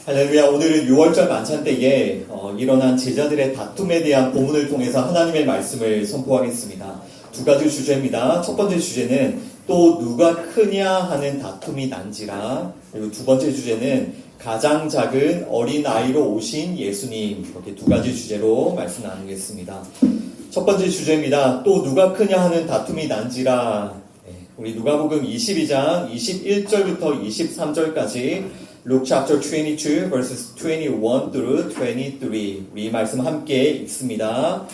할렐루야. 오늘은 6월절 만찬 때에 일어난 제자들의 다툼에 대한 본문을 통해서 하나님의 말씀을 선포하겠습니다. 두 가지 주제입니다. 첫 번째 주제는 또 누가 크냐 하는 다툼이 난지라. 그리고 두 번째 주제는 가장 작은 어린아이로 오신 예수님. 이렇게 두 가지 주제로 말씀 나누겠습니다. 첫 번째 주제입니다. 또 누가 크냐 하는 다툼이 난지라. 우리 누가복음 22장 21절부터 23절까지 Luke chapter 22 verses 21 through 23 우리 말씀 함께 읽습니다.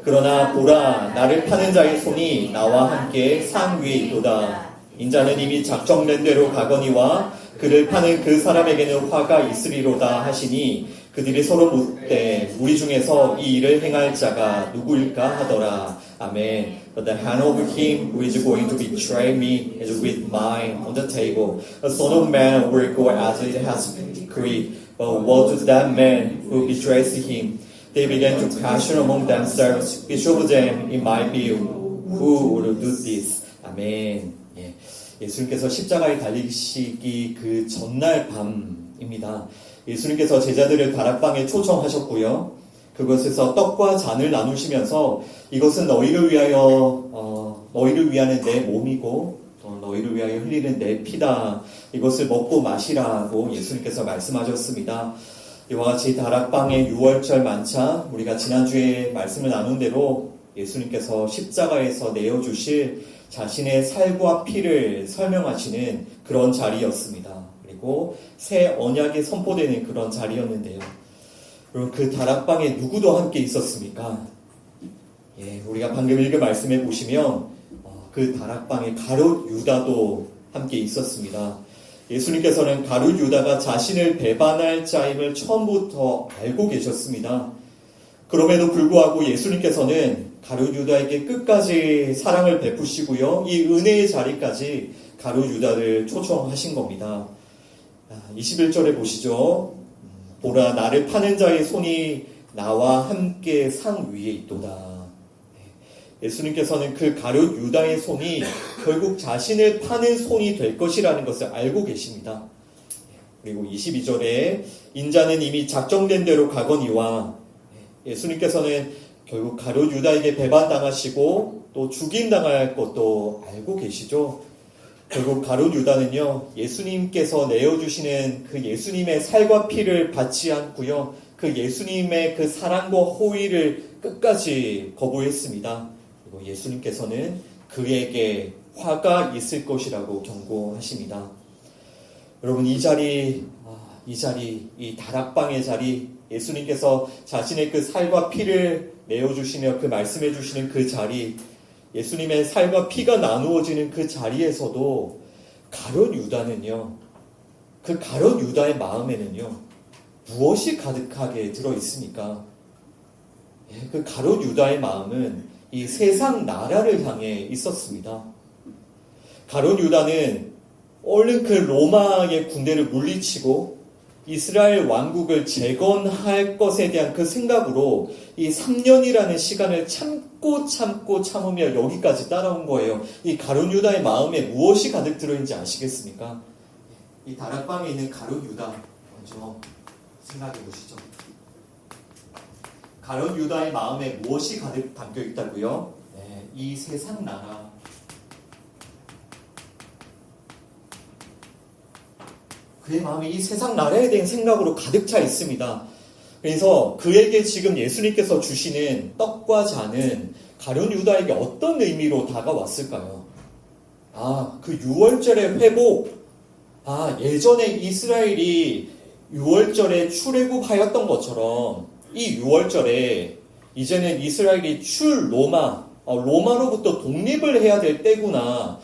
그러나 보라 나를 파는 자의 손이 나와 함께 상 위에 있도다. 인자는 이미 작정된 대로 가거니와 그를 파는 그 사람에게는 화가 있으리로다 하시니 그들이 서로 묻되 우리 중에서 이 일을 행할 자가 누구일까 하더라. 아멘. But the hand of him who is going to betray me is with mine on the table. The Son of Man will go as it has been decreed. But woe to that man who betrays him. They began to question among themselves. Which of them it might be who would do this? 아멘. 예수님께서 십자가에 달리시기 그 전날 밤입니다. 예수님께서 제자들을 다락방에 초청하셨고요. 그곳에서 떡과 잔을 나누시면서 이것은 너희를 위하는 내 몸이고 너희를 위하여 흘리는 내 피다. 이것을 먹고 마시라고 예수님께서 말씀하셨습니다. 이와 같이 다락방의 6월절 만찬 우리가 지난주에 말씀을 나눈 대로 예수님께서 십자가에서 내어주실 자신의 살과 피를 설명하시는 그런 자리였습니다. 그리고 새 언약이 선포되는 그런 자리였는데요. 그리고 그 다락방에 누구도 함께 있었습니까? 우리가 방금 읽은 말씀에 보시면 그 다락방에 가룟 유다도 함께 있었습니다. 예수님께서는 가룟 유다가 자신을 배반할 자임을 처음부터 알고 계셨습니다. 그럼에도 불구하고 예수님께서는 가룟 유다에게 끝까지 사랑을 베푸시고요. 이 은혜의 자리까지 가룟 유다를 초청하신 겁니다. 21절에 보시죠. 보라 나를 파는 자의 손이 나와 함께 상 위에 있도다. 예수님께서는 그 가룟 유다의 손이 결국 자신을 파는 손이 될 것이라는 것을 알고 계십니다. 그리고 22절에 인자는 이미 작정된 대로 가거니와 예수님께서는 결국 가룟 유다에게 배반당하시고 또 죽임당할 것도 알고 계시죠. 결국 가룟 유다는요, 예수님께서 내어주시는 그 예수님의 살과 피를 받지 않고요, 그 예수님의 그 사랑과 호의를 끝까지 거부했습니다. 그리고 예수님께서는 그에게 화가 있을 것이라고 경고하십니다. 여러분, 이 다락방의 자리, 예수님께서 자신의 그 살과 피를 내어주시며 그 말씀해주시는 그 자리, 예수님의 살과 피가 나누어지는 그 자리에서도 가룟 유다는요, 그 가룟 유다의 마음에는요, 무엇이 가득하게 들어있습니까? 그 가룟 유다의 마음은 이 세상 나라를 향해 있었습니다. 가룟 유다는 얼른 그 로마의 군대를 물리치고 이스라엘 왕국을 재건할 것에 대한 그 생각으로 이 3년이라는 시간을 참으며 여기까지 따라온 거예요. 이 가룟 유다의 마음에 무엇이 가득 들어있는지 아시겠습니까? 이 다락방에 있는 가룟 유다 먼저 생각해 보시죠. 가룟 유다의 마음에 무엇이 가득 담겨 있다고요? 이 세상 나라. 그의 마음이 이 세상 나라에 대한 생각으로 가득 차 있습니다. 그래서 그에게 지금 예수님께서 주시는 떡과 잔은 가룟 유다에게 어떤 의미로 다가왔을까요? 그 6월절의 회복. 예전에 이스라엘이 6월절에 출애굽하였던 것처럼 이 6월절에 이제는 이스라엘이 로마로부터 독립을 해야 될 때구나.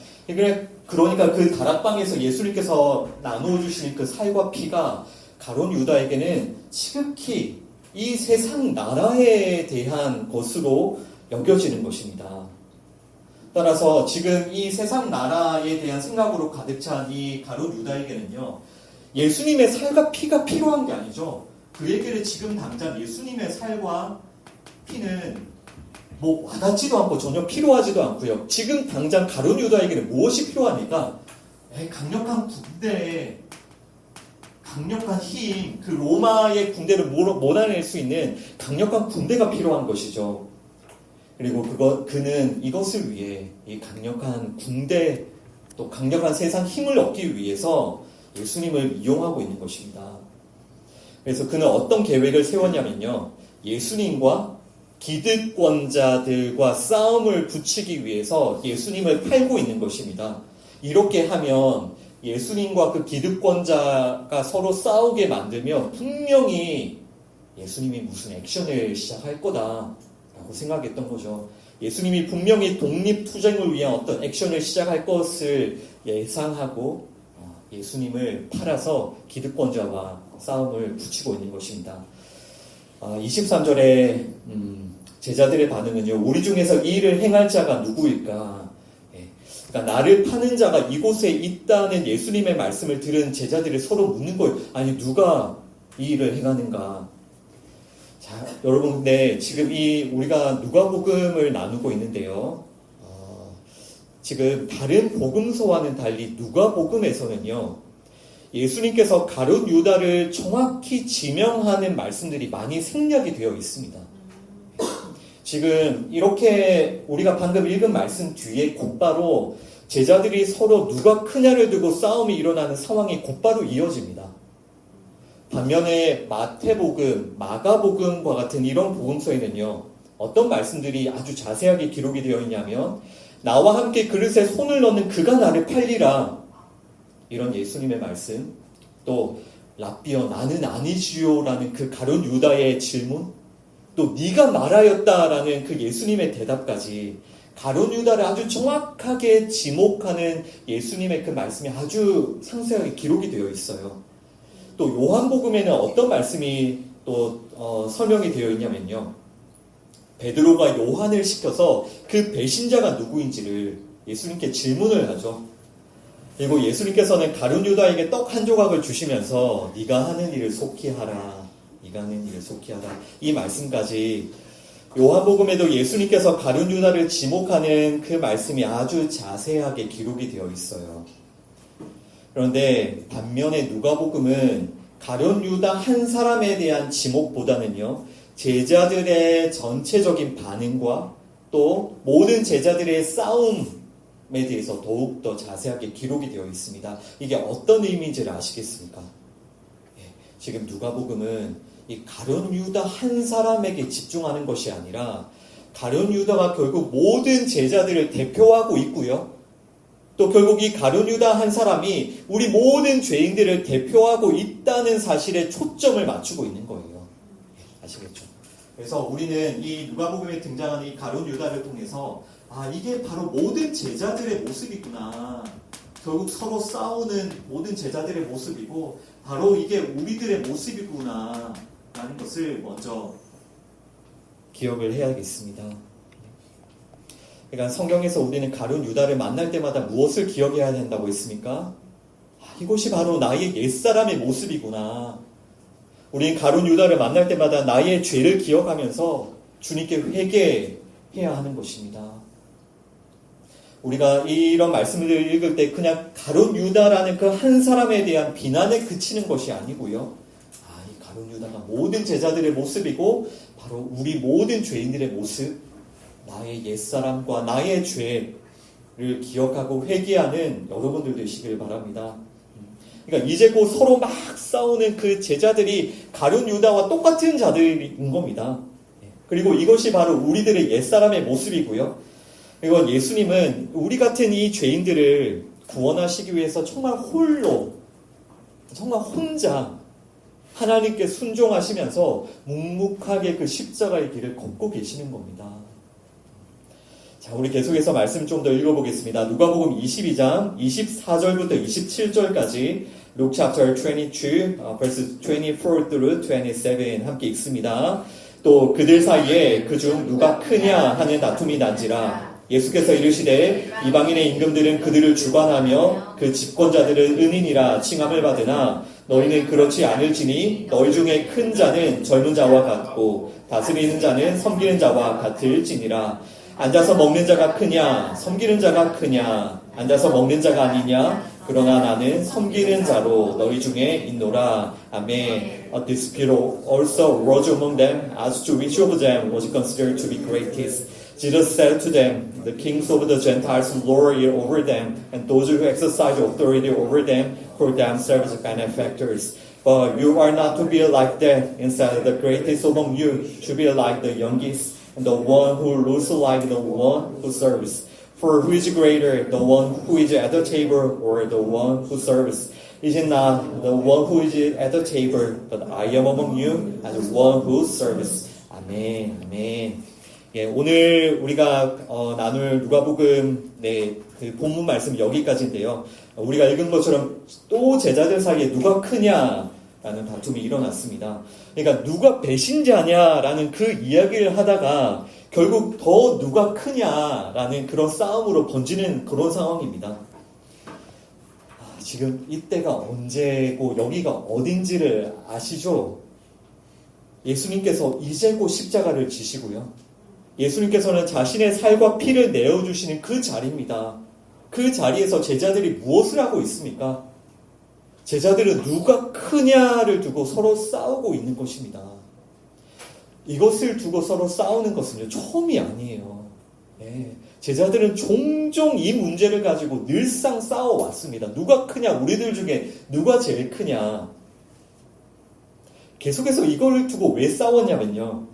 그러니까 그 다락방에서 예수님께서 나누어주시는 그 살과 피가 가룟 유다에게는 지극히 이 세상 나라에 대한 것으로 여겨지는 것입니다. 따라서 지금 이 세상 나라에 대한 생각으로 가득 찬 이 가룟 유다에게는요, 예수님의 살과 피가 필요한 게 아니죠. 그에게는 지금 당장 예수님의 살과 피는 와닿지도 않고 전혀 필요하지도 않고요. 지금 당장 가룟 유다에게는 무엇이 필요합니까? 강력한 군대에 강력한 힘, 그 로마의 군대를 몰아낼 수 있는 강력한 군대가 필요한 것이죠. 그리고 그는 이것을 위해 이 강력한 군대, 또 강력한 세상 힘을 얻기 위해서 예수님을 이용하고 있는 것입니다. 그래서 그는 어떤 계획을 세웠냐면요. 예수님과 기득권자들과 싸움을 붙이기 위해서 예수님을 팔고 있는 것입니다. 이렇게 하면 예수님과 그 기득권자가 서로 싸우게 만들면 분명히 예수님이 무슨 액션을 시작할 거다라고 생각했던 거죠. 예수님이 분명히 독립투쟁을 위한 어떤 액션을 시작할 것을 예상하고 예수님을 팔아서 기득권자와 싸움을 붙이고 있는 것입니다. 23절에 제자들의 반응은요. 우리 중에서 이 일을 행할 자가 누구일까? 그러니까 나를 파는 자가 이곳에 있다는 예수님의 말씀을 들은 제자들이 서로 묻는 거예요. 아니 누가 이 일을 행하는가? 자, 여러분 근데 지금 우리가 누가복음을 나누고 있는데요. 지금 다른 복음서와는 달리 누가복음에서는요. 예수님께서 가룟 유다를 정확히 지명하는 말씀들이 많이 생략이 되어 있습니다. 지금 이렇게 우리가 방금 읽은 말씀 뒤에 곧바로 제자들이 서로 누가 크냐를 두고 싸움이 일어나는 상황이 곧바로 이어집니다. 반면에 마태복음, 마가복음과 같은 이런 복음서에는요. 어떤 말씀들이 아주 자세하게 기록이 되어 있냐면 나와 함께 그릇에 손을 넣는 그가 나를 팔리라. 이런 예수님의 말씀. 또 랍비여 나는 아니지요라는 그 가룟 유다의 질문. 또 네가 말하였다라는 그 예수님의 대답까지 가룟 유다를 아주 정확하게 지목하는 예수님의 그 말씀이 아주 상세하게 기록이 되어 있어요. 또 요한복음에는 어떤 말씀이 또 설명이 되어 있냐면요. 베드로가 요한을 시켜서 그 배신자가 누구인지를 예수님께 질문을 하죠. 그리고 예수님께서는 가룟 유다에게 떡 한 조각을 주시면서 네가 하는 일을 속히 하라. 네가 하는 일을 속히 하라. 이 말씀까지 요한복음에도 예수님께서 가룟 유다를 지목하는 그 말씀이 아주 자세하게 기록이 되어 있어요. 그런데 반면에 누가복음은 가룟 유다 한 사람에 대한 지목보다는요. 제자들의 전체적인 반응과 또 모든 제자들의 싸움에 대해서 더욱더 자세하게 기록이 되어 있습니다. 이게 어떤 의미인지를 아시겠습니까? 지금 누가복음은 이 가룟 유다 한 사람에게 집중하는 것이 아니라 가룟 유다가 결국 모든 제자들을 대표하고 있고요. 또 결국 이 가룟 유다 한 사람이 우리 모든 죄인들을 대표하고 있다는 사실에 초점을 맞추고 있는 거예요. 아시겠죠? 그래서 우리는 이 누가복음에 등장하는 이 가룟 유다를 통해서 이게 바로 모든 제자들의 모습이구나. 결국 서로 싸우는 모든 제자들의 모습이고 바로 이게 우리들의 모습이구나 라는 것을 먼저 기억을 해야겠습니다. 그러니까 성경에서 우리는 가룟 유다를 만날 때마다 무엇을 기억해야 된다고 했습니까? 이것이 바로 나의 옛사람의 모습이구나. 우리는 가룟 유다를 만날 때마다 나의 죄를 기억하면서 주님께 회개해야 하는 것입니다. 우리가 이런 말씀을 읽을 때 그냥 가룟 유다라는 그 한 사람에 대한 비난에 그치는 것이 아니고요. 이 가룟 유다가 모든 제자들의 모습이고 바로 우리 모든 죄인들의 모습, 나의 옛사람과 나의 죄를 기억하고 회개하는 여러분들 되시길 바랍니다. 그러니까 이제 곧 서로 막 싸우는 그 제자들이 가룟 유다와 똑같은 자들인 겁니다. 그리고 이것이 바로 우리들의 옛사람의 모습이고요. 그리고 예수님은 우리 같은 이 죄인들을 구원하시기 위해서 정말 혼자 하나님께 순종하시면서 묵묵하게 그 십자가의 길을 걷고 계시는 겁니다. 자, 우리 계속해서 말씀 좀 더 읽어보겠습니다. 누가복음 22장 24절부터 27절까지 Luke chapter 22, verses 24 through 27 함께 읽습니다. 또 그들 사이에 그중 누가 크냐 하는 다툼이 난지라 예수께서 이르시되 이방인의 임금들은 그들을 주관하며 그 집권자들은 은인이라 칭함을 받으나 너희는 그렇지 않을지니 너희 중에 큰 자는 젊은 자와 같고 다스리는 자는 섬기는 자와 같을지니라. 앉아서 먹는 자가 크냐? 섬기는 자가 크냐? 앉아서 먹는 자가 아니냐? 그러나 나는 섬기는 자로 너희 중에 있노라. 아멘. This people also rose among them as to which of them was considered to be greatest. Jesus said to them, the kings of the Gentiles lord it over them, and those who exercise authority over them for themselves benefactors. But you are not to be like that. Instead, the greatest among you should be like the youngest, and the one who rules like the one who serves. For who is greater, the one who is at the table or the one who serves? Is it not the one who is at the table, but I am among you as one who serves? 아멘, 아멘. 예, 오늘 우리가 나눌 누가복음 그 본문 말씀 여기까지인데요. 우리가 읽은 것처럼 또 제자들 사이에 누가 크냐라는 다툼이 일어났습니다. 그러니까 누가 배신자냐라는 그 이야기를 하다가 결국 더 누가 크냐라는 그런 싸움으로 번지는 그런 상황입니다. 지금 이때가 언제고 여기가 어딘지를 아시죠? 예수님께서 이제 곧 십자가를 지시고요. 예수님께서는 자신의 살과 피를 내어주시는 그 자리입니다. 그 자리에서 제자들이 무엇을 하고 있습니까? 제자들은 누가 크냐를 두고 서로 싸우고 있는 것입니다. 이것을 두고 서로 싸우는 것은요, 처음이 아니에요. 네. 제자들은 종종 이 문제를 가지고 늘상 싸워왔습니다. 누가 크냐? 우리들 중에 누가 제일 크냐? 계속해서 이걸 두고 왜 싸웠냐면요.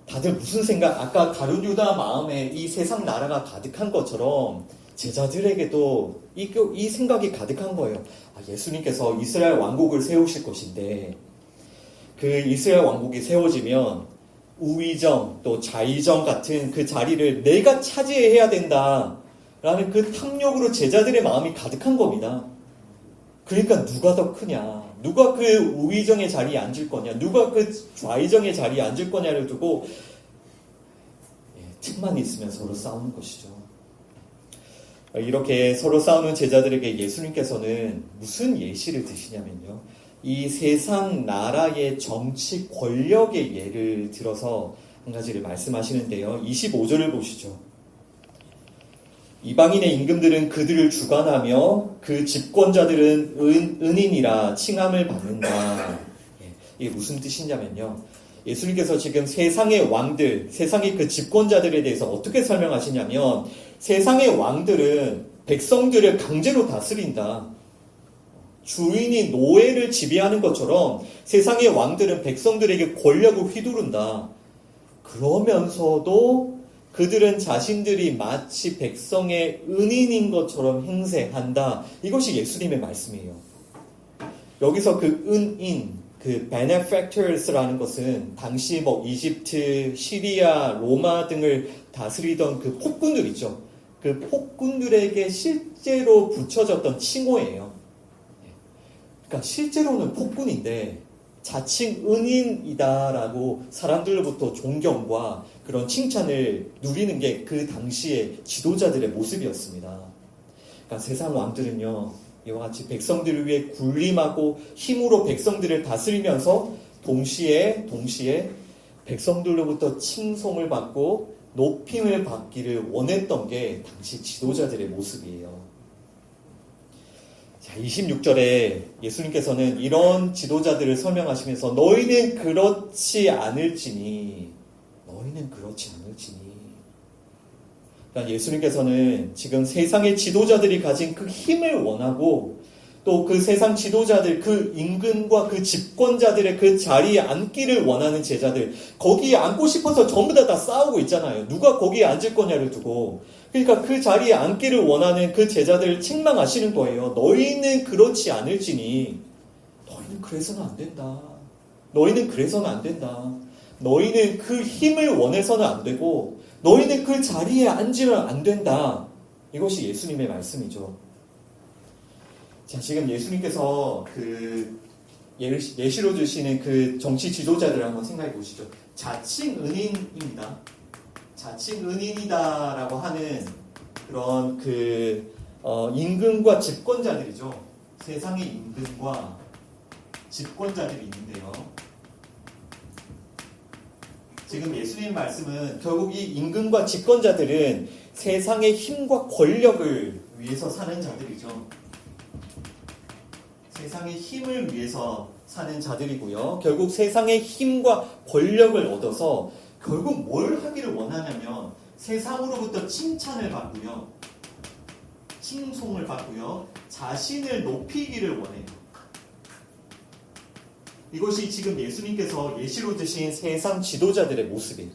다들 무슨 생각, 아까 가룟 유다 마음에 이 세상 나라가 가득한 것처럼 제자들에게도 이 생각이 가득한 거예요. 예수님께서 이스라엘 왕국을 세우실 것인데 그 이스라엘 왕국이 세워지면 우위정 또 좌위정 같은 그 자리를 내가 차지해야 된다라는 그 탐욕으로 제자들의 마음이 가득한 겁니다. 그러니까 누가 더 크냐, 누가 그 우위정의 자리에 앉을 거냐, 누가 그 좌위정의 자리에 앉을 거냐를 두고 틈만 있으면 서로 싸우는 것이죠. 이렇게 서로 싸우는 제자들에게 예수님께서는 무슨 예시를 드시냐면요, 이 세상 나라의 정치 권력의 예를 들어서 한 가지를 말씀하시는데요. 25절을 보시죠. 이방인의 임금들은 그들을 주관하며 그 집권자들은 은인이라 칭함을 받는다. 이게 무슨 뜻이냐면요, 예수님께서 지금 세상의 왕들, 세상의 그 집권자들에 대해서 어떻게 설명하시냐면, 세상의 왕들은 백성들을 강제로 다스린다. 주인이 노예를 지배하는 것처럼 세상의 왕들은 백성들에게 권력을 휘두른다. 그러면서도 그들은 자신들이 마치 백성의 은인인 것처럼 행세한다. 이것이 예수님의 말씀이에요. 여기서 그 은인, 그 benefactors라는 것은 당시 이집트, 시리아, 로마 등을 다스리던 그 폭군들 있죠. 그 폭군들에게 실제로 붙여졌던 칭호예요. 그러니까 실제로는 폭군인데 자칭 은인이다라고 사람들로부터 존경과 그런 칭찬을 누리는 게 그 당시의 지도자들의 모습이었습니다. 그러니까 세상 왕들은요, 이와 같이 백성들을 위해 군림하고 힘으로 백성들을 다스리면서 동시에 백성들로부터 칭송을 받고 높임을 받기를 원했던 게 당시 지도자들의 모습이에요. 자, 26절에 예수님께서는 이런 지도자들을 설명하시면서 너희는 그렇지 않을지니. 그러니까 예수님께서는 지금 세상의 지도자들이 가진 그 힘을 원하고 또 그 세상 지도자들, 그 임금과 그 집권자들의 그 자리에 앉기를 원하는 제자들, 거기에 앉고 싶어서 전부 다 싸우고 있잖아요. 누가 거기에 앉을 거냐를 두고. 그러니까 그 자리에 앉기를 원하는 그 제자들을 책망하시는 거예요. 너희는 그렇지 않을지니. 너희는 그래서는 안 된다. 너희는 그 힘을 원해서는 안 되고 너희는 그 자리에 앉으면 안 된다. 이것이 예수님의 말씀이죠. 자, 지금 예수님께서 그 예시로 주시는 그 정치 지도자들을 한번 생각해 보시죠. 자칭 은인입니다. 자칭 은인이다라고 하는 그런 임금과 집권자들이죠. 세상의 임금과 집권자들이 있는데요. 지금 예수님 말씀은 결국 이 임금과 집권자들은 세상의 힘과 권력을 위해서 사는 자들이죠. 세상의 힘을 위해서 사는 자들이고요. 결국 세상의 힘과 권력을 얻어서 결국 뭘 하기를 원하냐면 세상으로부터 칭찬을 받고요. 칭송을 받고요. 자신을 높이기를 원해요. 이것이 지금 예수님께서 예시로 드신 세상 지도자들의 모습이에요.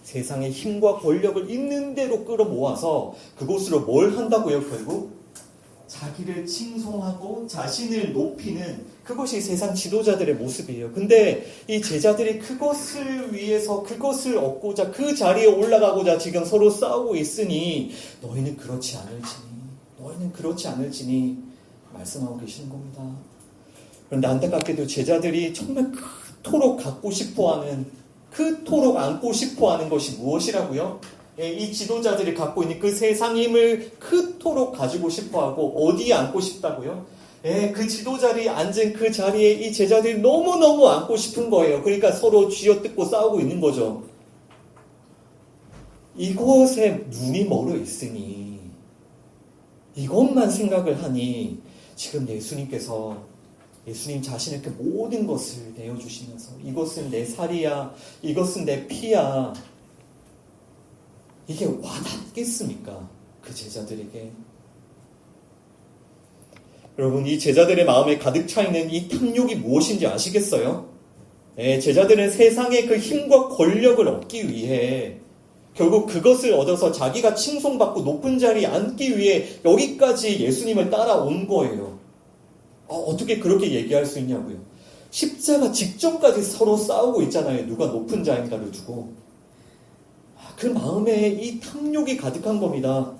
세상의 힘과 권력을 있는 대로 끌어모아서 그곳으로 뭘 한다고요? 결국 자기를 칭송하고 자신을 높이는 그것이 세상 지도자들의 모습이에요. 근데 이 제자들이 그것을 위해서 그것을 얻고자 그 자리에 올라가고자 지금 서로 싸우고 있으니 너희는 그렇지 않을지니 말씀하고 계시는 겁니다. 그런데 안타깝게도 제자들이 정말 그토록 갖고 싶어하는 그토록 안고 싶어하는 것이 무엇이라고요? 이 지도자들이 갖고 있는 그 세상 힘을 그토록 가지고 싶어하고 어디에 앉고 싶다고요? 그 지도자들이 앉은 그 자리에 이 제자들이 너무너무 앉고 싶은 거예요. 그러니까 서로 쥐어뜯고 싸우고 있는 거죠. 이곳에 눈이 멀어 있으니 이것만 생각을 하니 지금 예수님 자신의 그 모든 것을 내어주시면서 이것은 내 살이야, 이것은 내 피야. 이게 와닿겠습니까? 그 제자들에게. 여러분, 이 제자들의 마음에 가득 차 있는 이 탐욕이 무엇인지 아시겠어요? 제자들은 세상의 그 힘과 권력을 얻기 위해 결국 그것을 얻어서 자기가 칭송받고 높은 자리에 앉기 위해 여기까지 예수님을 따라온 거예요. 어떻게 그렇게 얘기할 수 있냐고요? 십자가 직전까지 서로 싸우고 있잖아요. 누가 높은 자인가를 두고. 그 마음에 이 탐욕이 가득한 겁니다.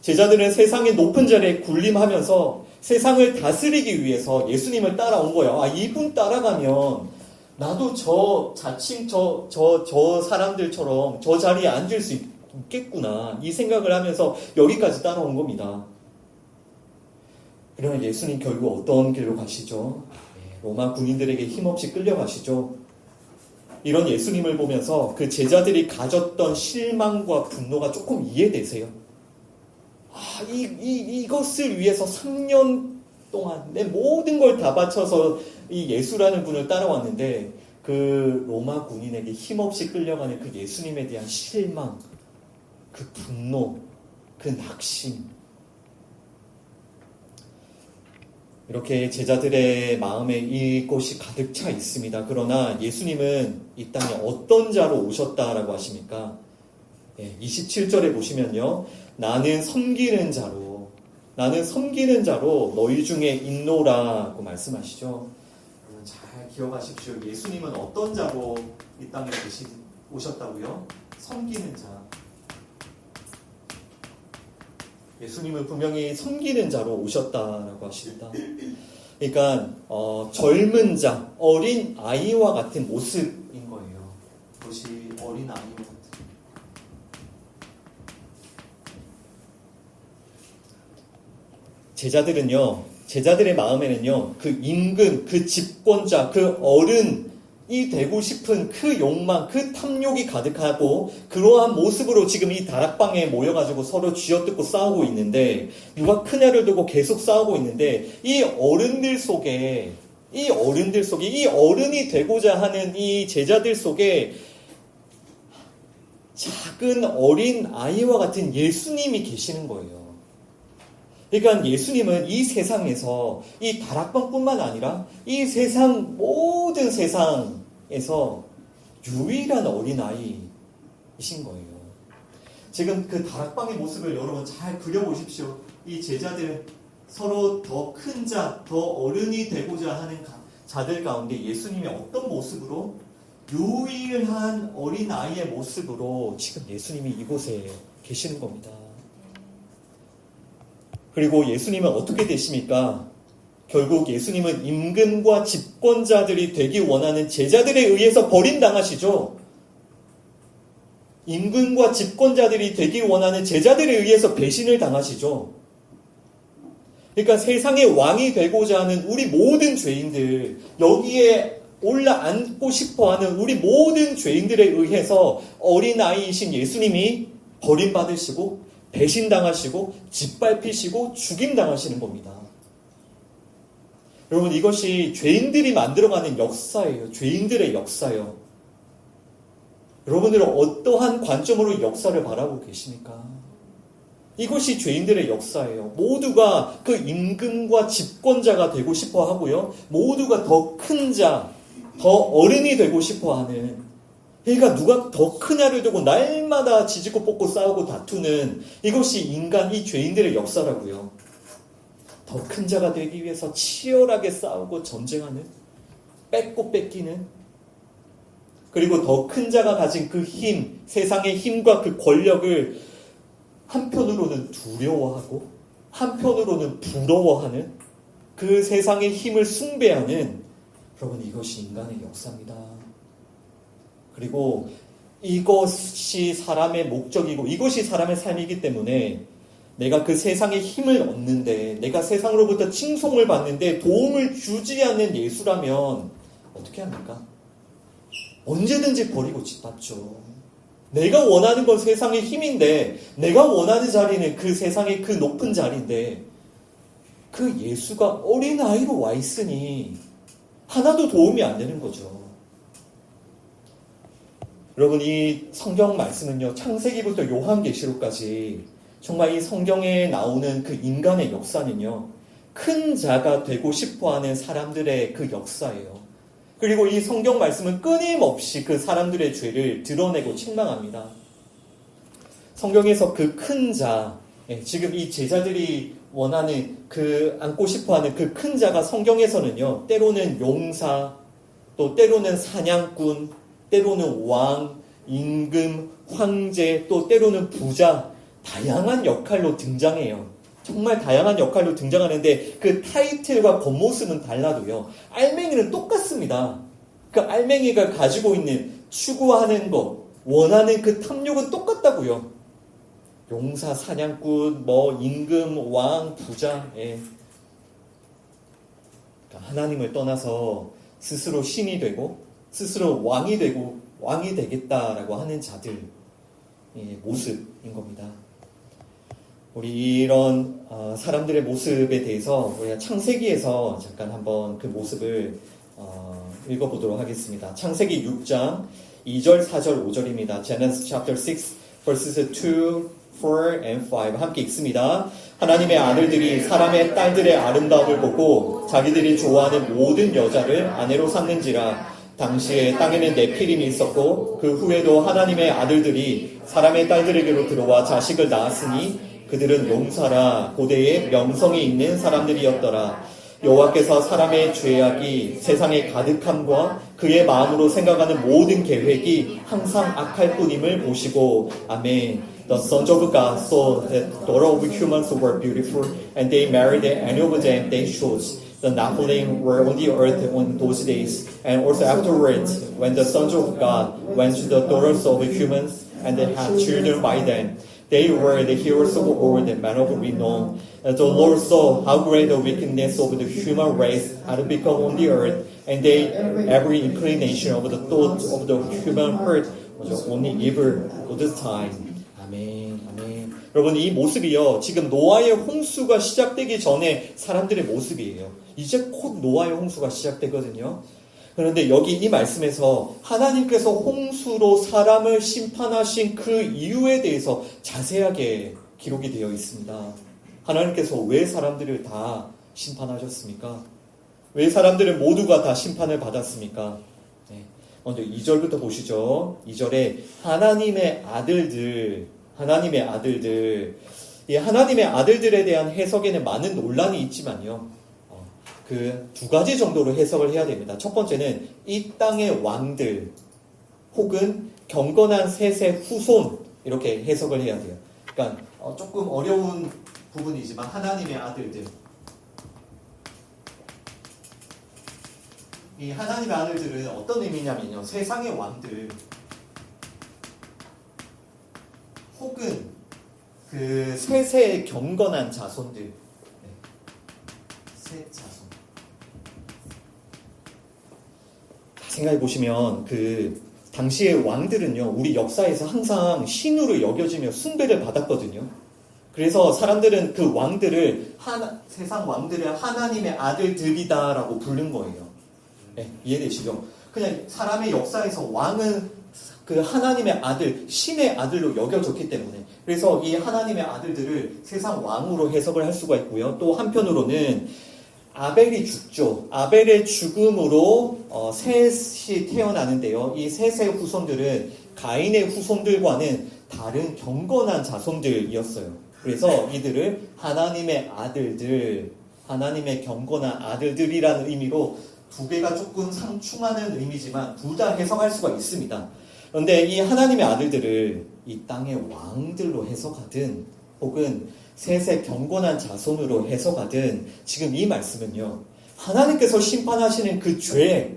제자들은 세상의 높은 자리에 군림하면서 세상을 다스리기 위해서 예수님을 따라온 거예요. 이분 따라가면 나도 저 사람들처럼 저 자리에 앉을 수 있겠구나. 이 생각을 하면서 여기까지 따라온 겁니다. 그러나 예수님 결국 어떤 길로 가시죠? 로마 군인들에게 힘없이 끌려가시죠. 이런 예수님을 보면서 그 제자들이 가졌던 실망과 분노가 조금 이해되세요? 이것을 위해서 3년 동안 내 모든 걸 다 바쳐서 이 예수라는 분을 따라왔는데 그 로마 군인에게 힘없이 끌려가는 그 예수님에 대한 실망, 그 분노, 그 낙심. 이렇게 제자들의 마음에 이것이 가득 차 있습니다. 그러나 예수님은 이 땅에 어떤 자로 오셨다라고 하십니까? 27절에 보시면요. 나는 섬기는 자로 너희 중에 있노라고 말씀하시죠. 여러분 잘 기억하십시오. 예수님은 어떤 자로 이 땅에 오셨다고요? 섬기는 자. 예수님은 분명히 섬기는 자로 오셨다라고 하십니다. 그러니까 젊은 자, 어린 아이와 같은 모습인 거예요. 그것이 어린 아이와 같은. 제자들의 마음에는요, 그 임금, 그 집권자, 그 어른이 되고 싶은 그 욕망, 그 탐욕이 가득하고 그러한 모습으로 지금 이 다락방에 모여가지고 서로 쥐어뜯고 싸우고 있는데 누가 크냐를 두고 계속 싸우고 있는데 이 어른들 속에 이 어른이 되고자 하는 이 제자들 속에 작은 어린 아이와 같은 예수님이 계시는 거예요. 그러니까 예수님은 이 세상에서 이 다락방뿐만 아니라 이 세상 모든 세상에서 유일한 어린아이이신 거예요. 지금 그 다락방의 모습을 여러분 잘 그려보십시오. 이 제자들 서로 더 큰 자, 더 어른이 되고자 하는 자들 가운데 예수님이 어떤 모습으로 유일한 어린아이의 모습으로 지금 예수님이 이곳에 계시는 겁니다. 그리고 예수님은 어떻게 되십니까? 결국 예수님은 임금과 집권자들이 되기 원하는 제자들에 의해서 버림당하시죠. 임금과 집권자들이 되기 원하는 제자들에 의해서 배신을 당하시죠. 그러니까 세상의 왕이 되고자 하는 우리 모든 죄인들, 여기에 올라앉고 싶어하는 우리 모든 죄인들에 의해서 어린아이이신 예수님이 버림받으시고 배신당하시고 짓밟히시고 죽임당하시는 겁니다. 여러분, 이것이 죄인들이 만들어가는 역사예요. 죄인들의 역사예요. 여러분들은 어떠한 관점으로 역사를 바라보고 계십니까? 이것이 죄인들의 역사예요. 모두가 그 임금과 집권자가 되고 싶어 하고요. 모두가 더 큰 자, 더 어른이 되고 싶어 하는, 그러니까 누가 더 크냐를 두고 날마다 지지고 뽑고 싸우고 다투는 이것이 인간, 이 죄인들의 역사라고요. 더 큰 자가 되기 위해서 치열하게 싸우고 전쟁하는, 뺏고 뺏기는, 그리고 더 큰 자가 가진 그 힘, 세상의 힘과 그 권력을 한편으로는 두려워하고 한편으로는 부러워하는, 그 세상의 힘을 숭배하는, 여러분, 이것이 인간의 역사입니다. 그리고 이것이 사람의 목적이고 이것이 사람의 삶이기 때문에 내가 그 세상의 힘을 얻는데, 내가 세상으로부터 칭송을 받는데 도움을 주지 않는 예수라면 어떻게 합니까? 언제든지 버리고 짓밟죠. 내가 원하는 건 세상의 힘인데, 내가 원하는 자리는 그 세상의 그 높은 자리인데, 그 예수가 어린아이로 와 있으니 하나도 도움이 안 되는 거죠. 여러분, 이 성경 말씀은요, 창세기부터 요한계시록까지 정말 이 성경에 나오는 그 인간의 역사는요, 큰 자가 되고 싶어하는 사람들의 그 역사예요. 그리고 이 성경 말씀은 끊임없이 그 사람들의 죄를 드러내고 책망합니다. 성경에서 그 큰 자, 지금 이 제자들이 원하는, 그 안고 싶어하는 그 큰 자가 성경에서는요, 때로는 용사, 또 때로는 사냥꾼, 때로는 왕, 임금, 황제, 또 때로는 부자, 다양한 역할로 등장해요. 정말 다양한 역할로 등장하는데 그 타이틀과 겉모습은 달라도요, 알맹이는 똑같습니다. 그 알맹이가 가지고 있는 추구하는 것, 원하는 그 탐욕은 똑같다고요. 용사, 사냥꾼, 임금, 왕, 부자. 그러니까 하나님을 떠나서 스스로 신이 되고 스스로 왕이 되고 왕이 되겠다라고 하는 자들 모습인 겁니다. 우리 이런 사람들의 모습에 대해서 우리가 창세기에서 잠깐 한번 그 모습을 읽어보도록 하겠습니다. 창세기 6장 2절, 4절, 5절입니다. Genesis chapter 6 verses 2, 4 and 5 함께 읽습니다. 하나님의 아들들이 사람의 딸들의 아름다움을 보고 자기들이 좋아하는 모든 여자를 아내로 삼는지라. 당시에 땅에는 네피림이 있었고 그 후에도 하나님의 아들들이 사람의 딸들에게로 들어와 자식을 낳았으니 그들은 용사라 고대에 명성이 있는 사람들이었더라. 여호와께서 사람의 죄악이 세상에 가득함과 그의 마음으로 생각하는 모든 계획이 항상 악할 뿐임을 보시고 아멘. The sons of God saw that the daughter of humans were beautiful, and they married, and any of them they chose. The Nephilim were on the earth on those days, and also afterwards, when the sons of God went to the daughters of humans, and they had children by them. They were the heroes of old, men of renown. The Lord saw how great the wickedness of the human race had become on the earth, and they every inclination of the thoughts of the human heart was only evil all the time. 아멘, 아멘. 여러분, 이 모습이요, 지금 노아의 홍수가 시작되기 전에 사람들의 모습이에요. 이제 곧 노아의 홍수가 시작되거든요. 그런데 여기 이 말씀에서 하나님께서 홍수로 사람을 심판하신 그 이유에 대해서 자세하게 기록이 되어 있습니다. 하나님께서 왜 사람들을 다 심판하셨습니까? 왜 사람들은 모두가 다 심판을 받았습니까? 먼저 2절부터 보시죠. 2절에 하나님의 아들들, 이 하나님의 아들들에 대한 해석에는 많은 논란이 있지만요, 그 두 가지 정도로 해석을 해야 됩니다. 첫 번째는 이 땅의 왕들 혹은 경건한 셋의 후손, 이렇게 해석을 해야 돼요. 그러니까 조금 어려운 부분이지만 하나님의 아들들, 이 하나님의 아들들은 어떤 의미냐면요, 세상의 왕들 혹은 그 셋의 경건한 자손들, 셋 자손, 생각해 보시면 당시의 왕들은요, 우리 역사에서 항상 신으로 여겨지며 숭배를 받았거든요. 그래서 사람들은 그 왕들을 세상 왕들을 하나님의 아들들이다라고 부른 거예요. 네, 이해되시죠? 그냥 사람의 역사에서 왕은 그 하나님의 아들, 신의 아들로 여겨졌기 때문에, 그래서 이 하나님의 아들들을 세상 왕으로 해석을 할 수가 있고요. 또 한편으로는 아벨이 죽죠. 아벨의 죽음으로 셋이 태어나는데요. 이 셋의 후손들은 가인의 후손들과는 다른 경건한 자손들이었어요. 그래서 이들을 하나님의 아들들, 하나님의 경건한 아들들이라는 의미로 두 개가 조금 상충하는 의미지만 둘 다 해석할 수가 있습니다. 그런데 이 하나님의 아들들을 이 땅의 왕들로 해석하든 혹은 셋의 경건한 자손으로 해석하든 지금 이 말씀은요, 하나님께서 심판하시는 그 죄,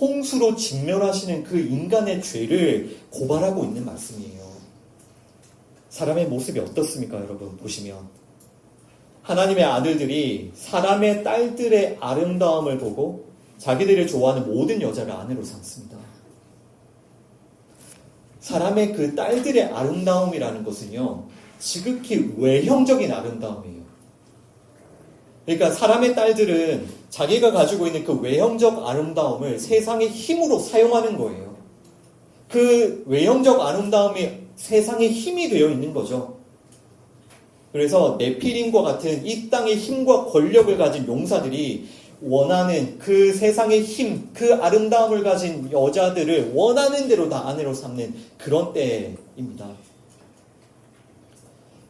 홍수로 진멸하시는 그 인간의 죄를 고발하고 있는 말씀이에요. 사람의 모습이 어떻습니까, 여러분? 보시면 하나님의 아들들이 사람의 딸들의 아름다움을 보고 자기들을 좋아하는 모든 여자를 아내로 삼습니다. 사람의 그 딸들의 아름다움이라는 것은요, 지극히 외형적인 아름다움이에요. 그러니까 사람의 딸들은 자기가 가지고 있는 그 외형적 아름다움을 세상의 힘으로 사용하는 거예요. 그 외형적 아름다움이 세상의 힘이 되어 있는 거죠. 그래서 네피림과 같은 이 땅의 힘과 권력을 가진 용사들이 원하는 그 세상의 힘, 그 아름다움을 가진 여자들을 원하는 대로 다 아내로 삼는 그런 때입니다.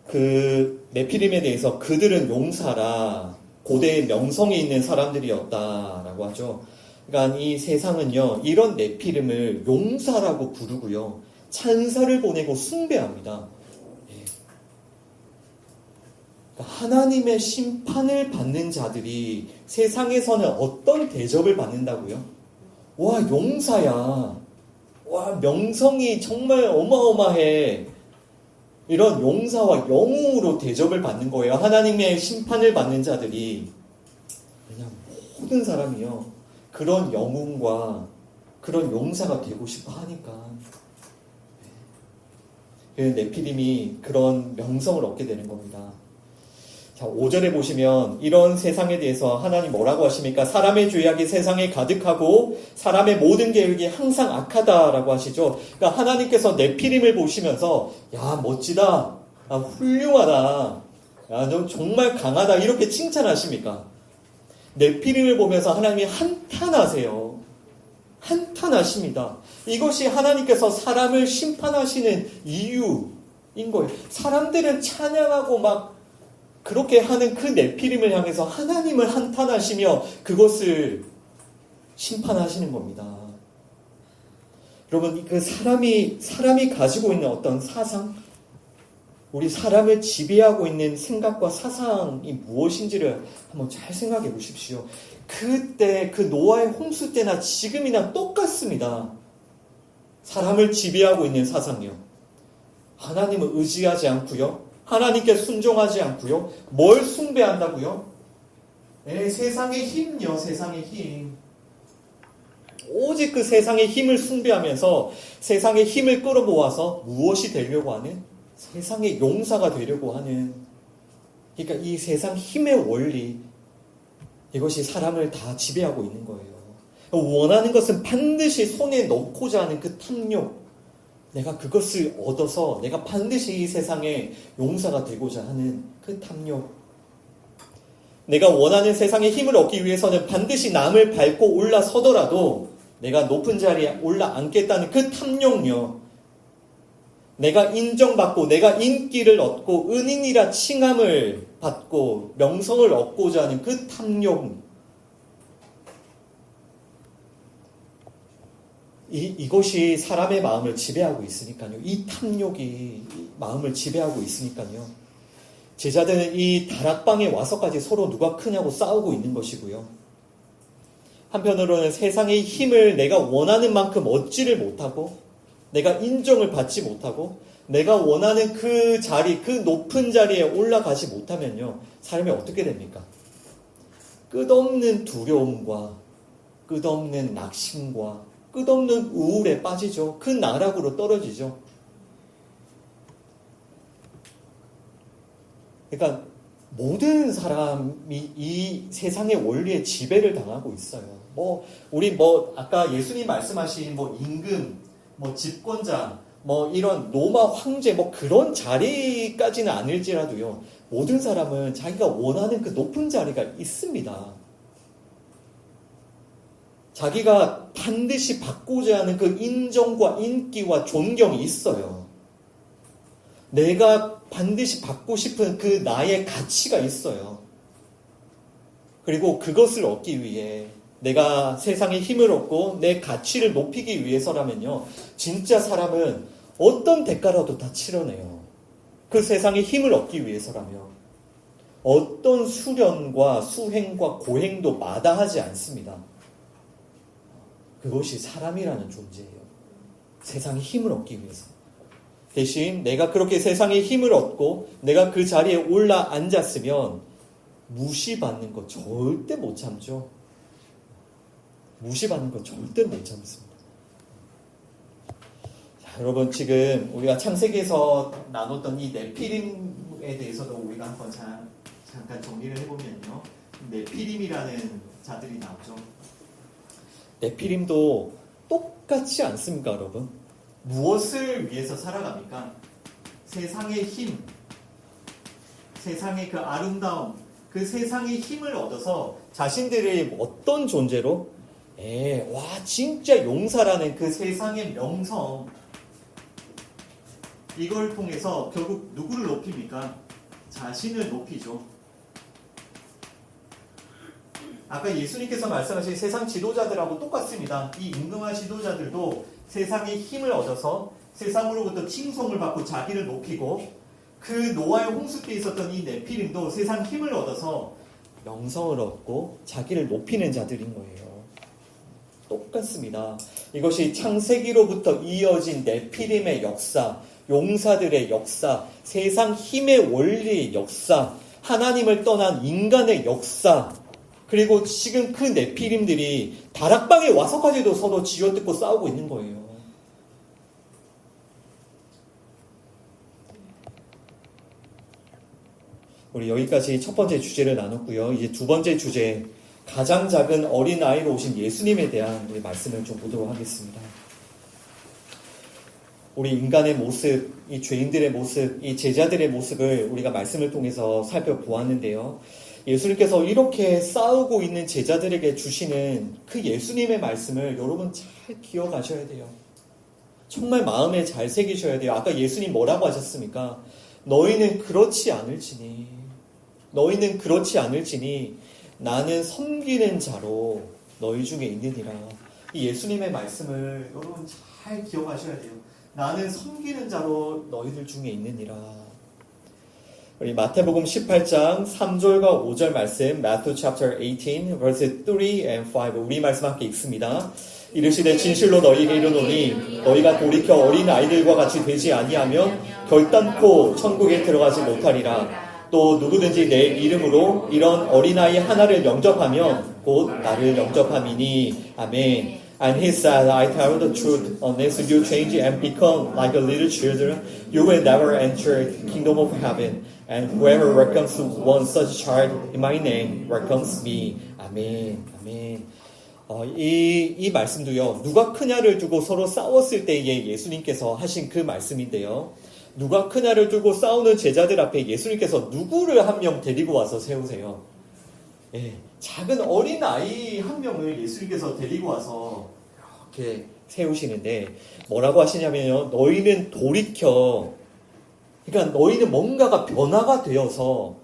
그 네피림에 대해서 그들은 용사라, 고대의 명성이 있는 사람들이었다라고 하죠. 그러니까 이 세상은요, 이런 네피림을 용사라고 부르고요, 찬사를 보내고 숭배합니다. 하나님의 심판을 받는 자들이 세상에서는 어떤 대접을 받는다고요? 와, 용사야. 와, 명성이 정말 어마어마해. 이런 용사와 영웅으로 대접을 받는 거예요. 하나님의 심판을 받는 자들이. 그냥 모든 사람이요, 그런 영웅과 그런 용사가 되고 싶어 하니까. 네피림이 그런 명성을 얻게 되는 겁니다. 자, 5절에 보시면 이런 세상에 대해서 하나님 뭐라고 하십니까? 사람의 죄악이 세상에 가득하고 사람의 모든 계획이 항상 악하다라고 하시죠. 그러니까 하나님께서 네피림을 보시면서 야, 멋지다, 야, 훌륭하다, 야, 너 정말 강하다, 이렇게 칭찬하십니까? 네피림을 보면서 하나님이 한탄하세요. 한탄하십니다. 이것이 하나님께서 사람을 심판하시는 이유인 거예요. 사람들은 찬양하고 막 그렇게 하는 그 네피림을 향해서 하나님을 한탄하시며 그것을 심판하시는 겁니다. 여러분, 그 사람이 가지고 있는 어떤 사상, 우리 사람을 지배하고 있는 생각과 사상이 무엇인지를 한번 잘 생각해 보십시오. 그때, 그 노아의 홍수 때나 지금이나 똑같습니다. 사람을 지배하고 있는 사상이요. 하나님을 의지하지 않고요, 하나님께 순종하지 않고요, 뭘 숭배한다고요? 세상의 힘요, 세상의 힘. 오직 그 세상의 힘을 숭배하면서 세상의 힘을 끌어모아서 무엇이 되려고 하는? 세상의 용사가 되려고 하는. 그러니까 이 세상 힘의 원리, 이것이 사람을 다 지배하고 있는 거예요. 원하는 것은 반드시 손에 넣고자 하는 그 탐욕, 내가 그것을 얻어서 내가 반드시 이 세상의 용사가 되고자 하는 그 탐욕, 내가 원하는 세상의 힘을 얻기 위해서는 반드시 남을 밟고 올라서더라도 내가 높은 자리에 올라앉겠다는 그 탐욕요, 내가 인정받고 내가 인기를 얻고 은인이라 칭함을 받고 명성을 얻고자 하는 그 탐욕, 이것이 사람의 마음을 지배하고 있으니까요. 이 탐욕이 마음을 지배하고 있으니까요. 제자들은 이 다락방에 와서까지 서로 누가 크냐고 싸우고 있는 것이고요. 한편으로는 세상의 힘을 내가 원하는 만큼 얻지를 못하고, 내가 인정을 받지 못하고, 내가 원하는 그 자리, 그 높은 자리에 올라가지 못하면요, 사람이 어떻게 됩니까? 끝없는 두려움과 끝없는 낙심과 끝없는 우울에 빠지죠. 그 나락으로 떨어지죠. 그러니까 모든 사람이 이 세상의 원리에 지배를 당하고 있어요. 우리 아까 예수님 말씀하신 임금, 집권자, 이런 로마 황제, 그런 자리까지는 아닐지라도요, 모든 사람은 자기가 원하는 그 높은 자리가 있습니다. 자기가 반드시 받고자 하는 그 인정과 인기와 존경이 있어요. 내가 반드시 받고 싶은 그 나의 가치가 있어요. 그리고 그것을 얻기 위해 내가 세상에 힘을 얻고 내 가치를 높이기 위해서라면요, 진짜 사람은 어떤 대가라도 다 치러내요. 그 세상에 힘을 얻기 위해서라면 어떤 수련과 수행과 고행도 마다하지 않습니다. 그것이 사람이라는 존재예요. 세상에 힘을 얻기 위해서. 대신 내가 그렇게 세상에 힘을 얻고 내가 그 자리에 올라 앉았으면 무시받는 거 절대 못 참죠. 무시받는 거 절대 못 참습니다. 자, 여러분, 지금 우리가 창세기에서 나눴던 이 네피림에 대해서도 우리가 한번 잠깐 정리를 해보면요, 네피림이라는 자들이 나오죠. 네피림도 똑같지 않습니까, 여러분? 무엇을 위해서 살아갑니까? 세상의 힘, 세상의 그 아름다움, 그 세상의 힘을 얻어서 자신들의 어떤 존재로? 진짜 용사라는 그 세상의 명성, 이걸 통해서 결국 누구를 높입니까? 자신을 높이죠. 아까 예수님께서 말씀하신 세상 지도자들하고 똑같습니다. 이 임금한 지도자들도 세상의 힘을 얻어서 세상으로부터 칭송을 받고 자기를 높이고, 그 노아의 홍수 때 있었던 이 네피림도 세상 힘을 얻어서 명성을 얻고 자기를 높이는 자들인 거예요. 똑같습니다. 이것이 창세기로부터 이어진 네피림의 역사, 용사들의 역사, 세상 힘의 원리의 역사, 하나님을 떠난 인간의 역사, 그리고 지금 그 네피림들이 다락방에 와서까지도 서로 쥐어뜯고 싸우고 있는 거예요. 우리 여기까지 첫 번째 주제를 나눴고요. 이제 두 번째 주제, 가장 작은 어린아이로 오신 예수님에 대한 우리 말씀을 좀 보도록 하겠습니다. 우리 인간의 모습, 이 죄인들의 모습, 이 제자들의 모습을 우리가 말씀을 통해서 살펴보았는데요. 예수님께서 이렇게 싸우고 있는 제자들에게 주시는 그 예수님의 말씀을 여러분 잘 기억하셔야 돼요. 정말 마음에 잘 새기셔야 돼요. 아까 예수님 뭐라고 하셨습니까? 너희는 그렇지 않을지니 나는 섬기는 자로 너희 중에 있느니라. 이 예수님의 말씀을 여러분 잘 기억하셔야 돼요. 나는 섬기는 자로 너희들 중에 있느니라. 우리 마태복음 18장 3절과 5절 말씀, Matthew chapter 18, verse 3 and 5, 우리 말씀 함께 읽습니다. 이르시되 진실로 너희에게 이르노니 너희가 돌이켜 어린 아이들과 같이 되지 아니하면 결단코 천국에 들어가지 못하리라. 또 누구든지 내 이름으로 이런 어린아이 하나를 영접하면 곧 나를 영접함이니. 아멘. And he said, I tell you the truth, unless you change and become like a little children, you will never enter the kingdom of heaven. And whoever welcomes one such child in my name welcomes me. 아멘. 아멘. 이 말씀도요, 누가 크냐를 두고 서로 싸웠을 때에 예수님께서 하신 그 말씀인데요. 누가 크냐를 두고 싸우는 제자들 앞에 예수님께서 누구를 한 명 데리고 와서 세우세요? 작은 어린 아이 한 명을 예수님께서 데리고 와서 이렇게 세우시는데 뭐라고 하시냐면요. 너희는 돌이켜, 그러니까 너희는 뭔가가 변화가 되어서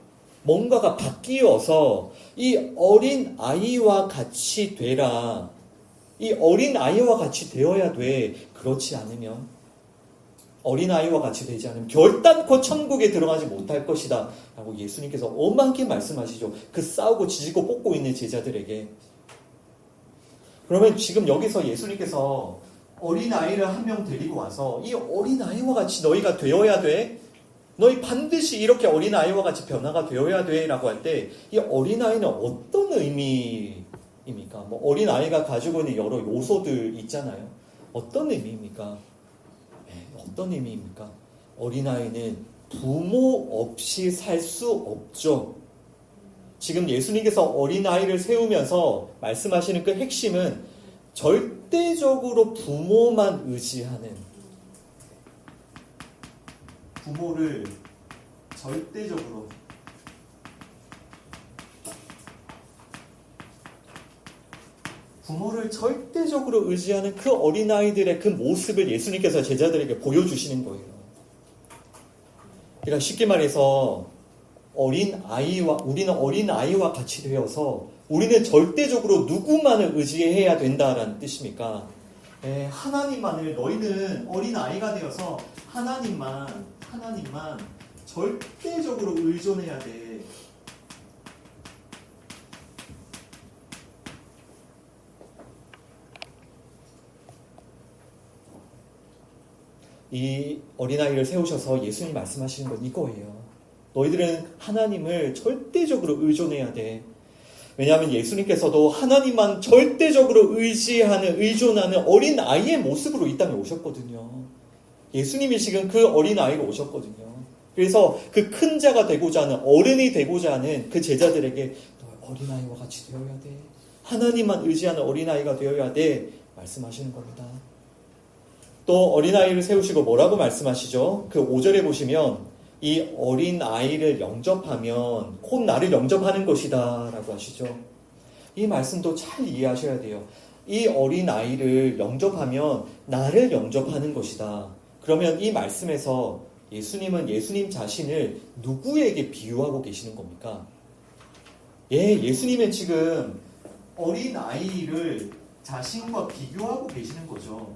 뭔가가 바뀌어서 이 어린 아이와 같이 되라. 이 어린 아이와 같이 되어야 돼. 그렇지 않으면, 어린아이와 같이 되지 않으면 결단코 천국에 들어가지 못할 것이다 라고 예수님께서 엄하게 말씀하시죠. 그 싸우고 지지고 뽑고 있는 제자들에게. 그러면 지금 여기서 예수님께서 어린아이를 한 명 데리고 와서 이 어린아이와 같이 너희가 되어야 돼. 너희 반드시 이렇게 어린아이와 같이 변화가 되어야 돼 라고 할 때 이 어린아이는 어떤 의미를 의미입니까? 뭐 어린아이가 가지고 있는 여러 요소들 있잖아요. 어떤 의미입니까? 네, 어떤 의미입니까? 어린아이는 부모 없이 살 수 없죠. 지금 예수님께서 어린아이를 세우면서 말씀하시는 그 핵심은 절대적으로 부모만 의지하는, 부모를 절대적으로 의지하는 그 어린아이들의 그 모습을 예수님께서 제자들에게 보여주시는 거예요. 그러니까 쉽게 말해서 우리는 어린아이와 같이 되어서 우리는 절대적으로 누구만을 의지해야 된다라는 뜻입니까? 너희는 어린아이가 되어서 하나님만 절대적으로 의존해야 돼. 이 어린아이를 세우셔서 예수님이 말씀하시는 건 이거예요. 너희들은 하나님을 절대적으로 의존해야 돼. 왜냐하면 예수님께서도 하나님만 절대적으로 의존하는 어린아이의 모습으로 이 땅에 오셨거든요. 예수님이 지금 그 어린아이로 오셨거든요. 그래서 그 큰 자가 되고자 하는, 어른이 되고자 하는 그 제자들에게 너 어린아이와 같이 되어야 돼. 하나님만 의지하는 어린아이가 되어야 돼. 말씀하시는 겁니다. 또 어린아이를 세우시고 뭐라고 말씀하시죠? 그 5절에 보시면 이 어린아이를 영접하면 곧 나를 영접하는 것이다 라고 하시죠. 이 말씀도 잘 이해하셔야 돼요. 이 어린아이를 영접하면 나를 영접하는 것이다. 그러면 이 말씀에서 예수님은 예수님 자신을 누구에게 비유하고 계시는 겁니까? 예수님은 지금 어린아이를 자신과 비교하고 계시는 거죠.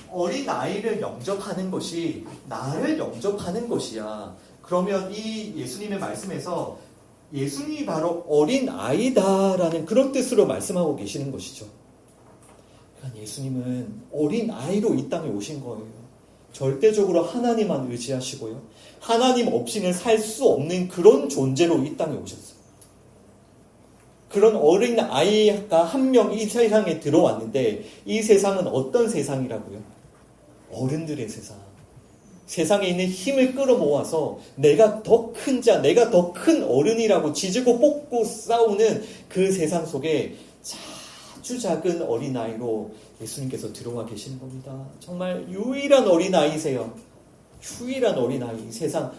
어린아이를 영접하는 것이 나를 영접하는 것이야. 그러면 이 예수님의 말씀에서 예수님이 바로 어린아이다라는 그런 뜻으로 말씀하고 계시는 것이죠. 그러니까 예수님은 어린아이로 이 땅에 오신 거예요. 절대적으로 하나님만 의지하시고요. 하나님 없이는 살 수 없는 그런 존재로 이 땅에 오셨어요. 그런 어린아이가 한 명 이 세상에 들어왔는데 이 세상은 어떤 세상이라고요? 어른들의 세상. 세상에 있는 힘을 끌어모아서 내가 더 큰 자, 내가 더 큰 어른이라고 지지고 볶고 싸우는 그 세상 속에 아주 작은 어린아이로 예수님께서 들어와 계시는 겁니다. 정말 유일한 어린아이세요. 유일한 어린아이. 세상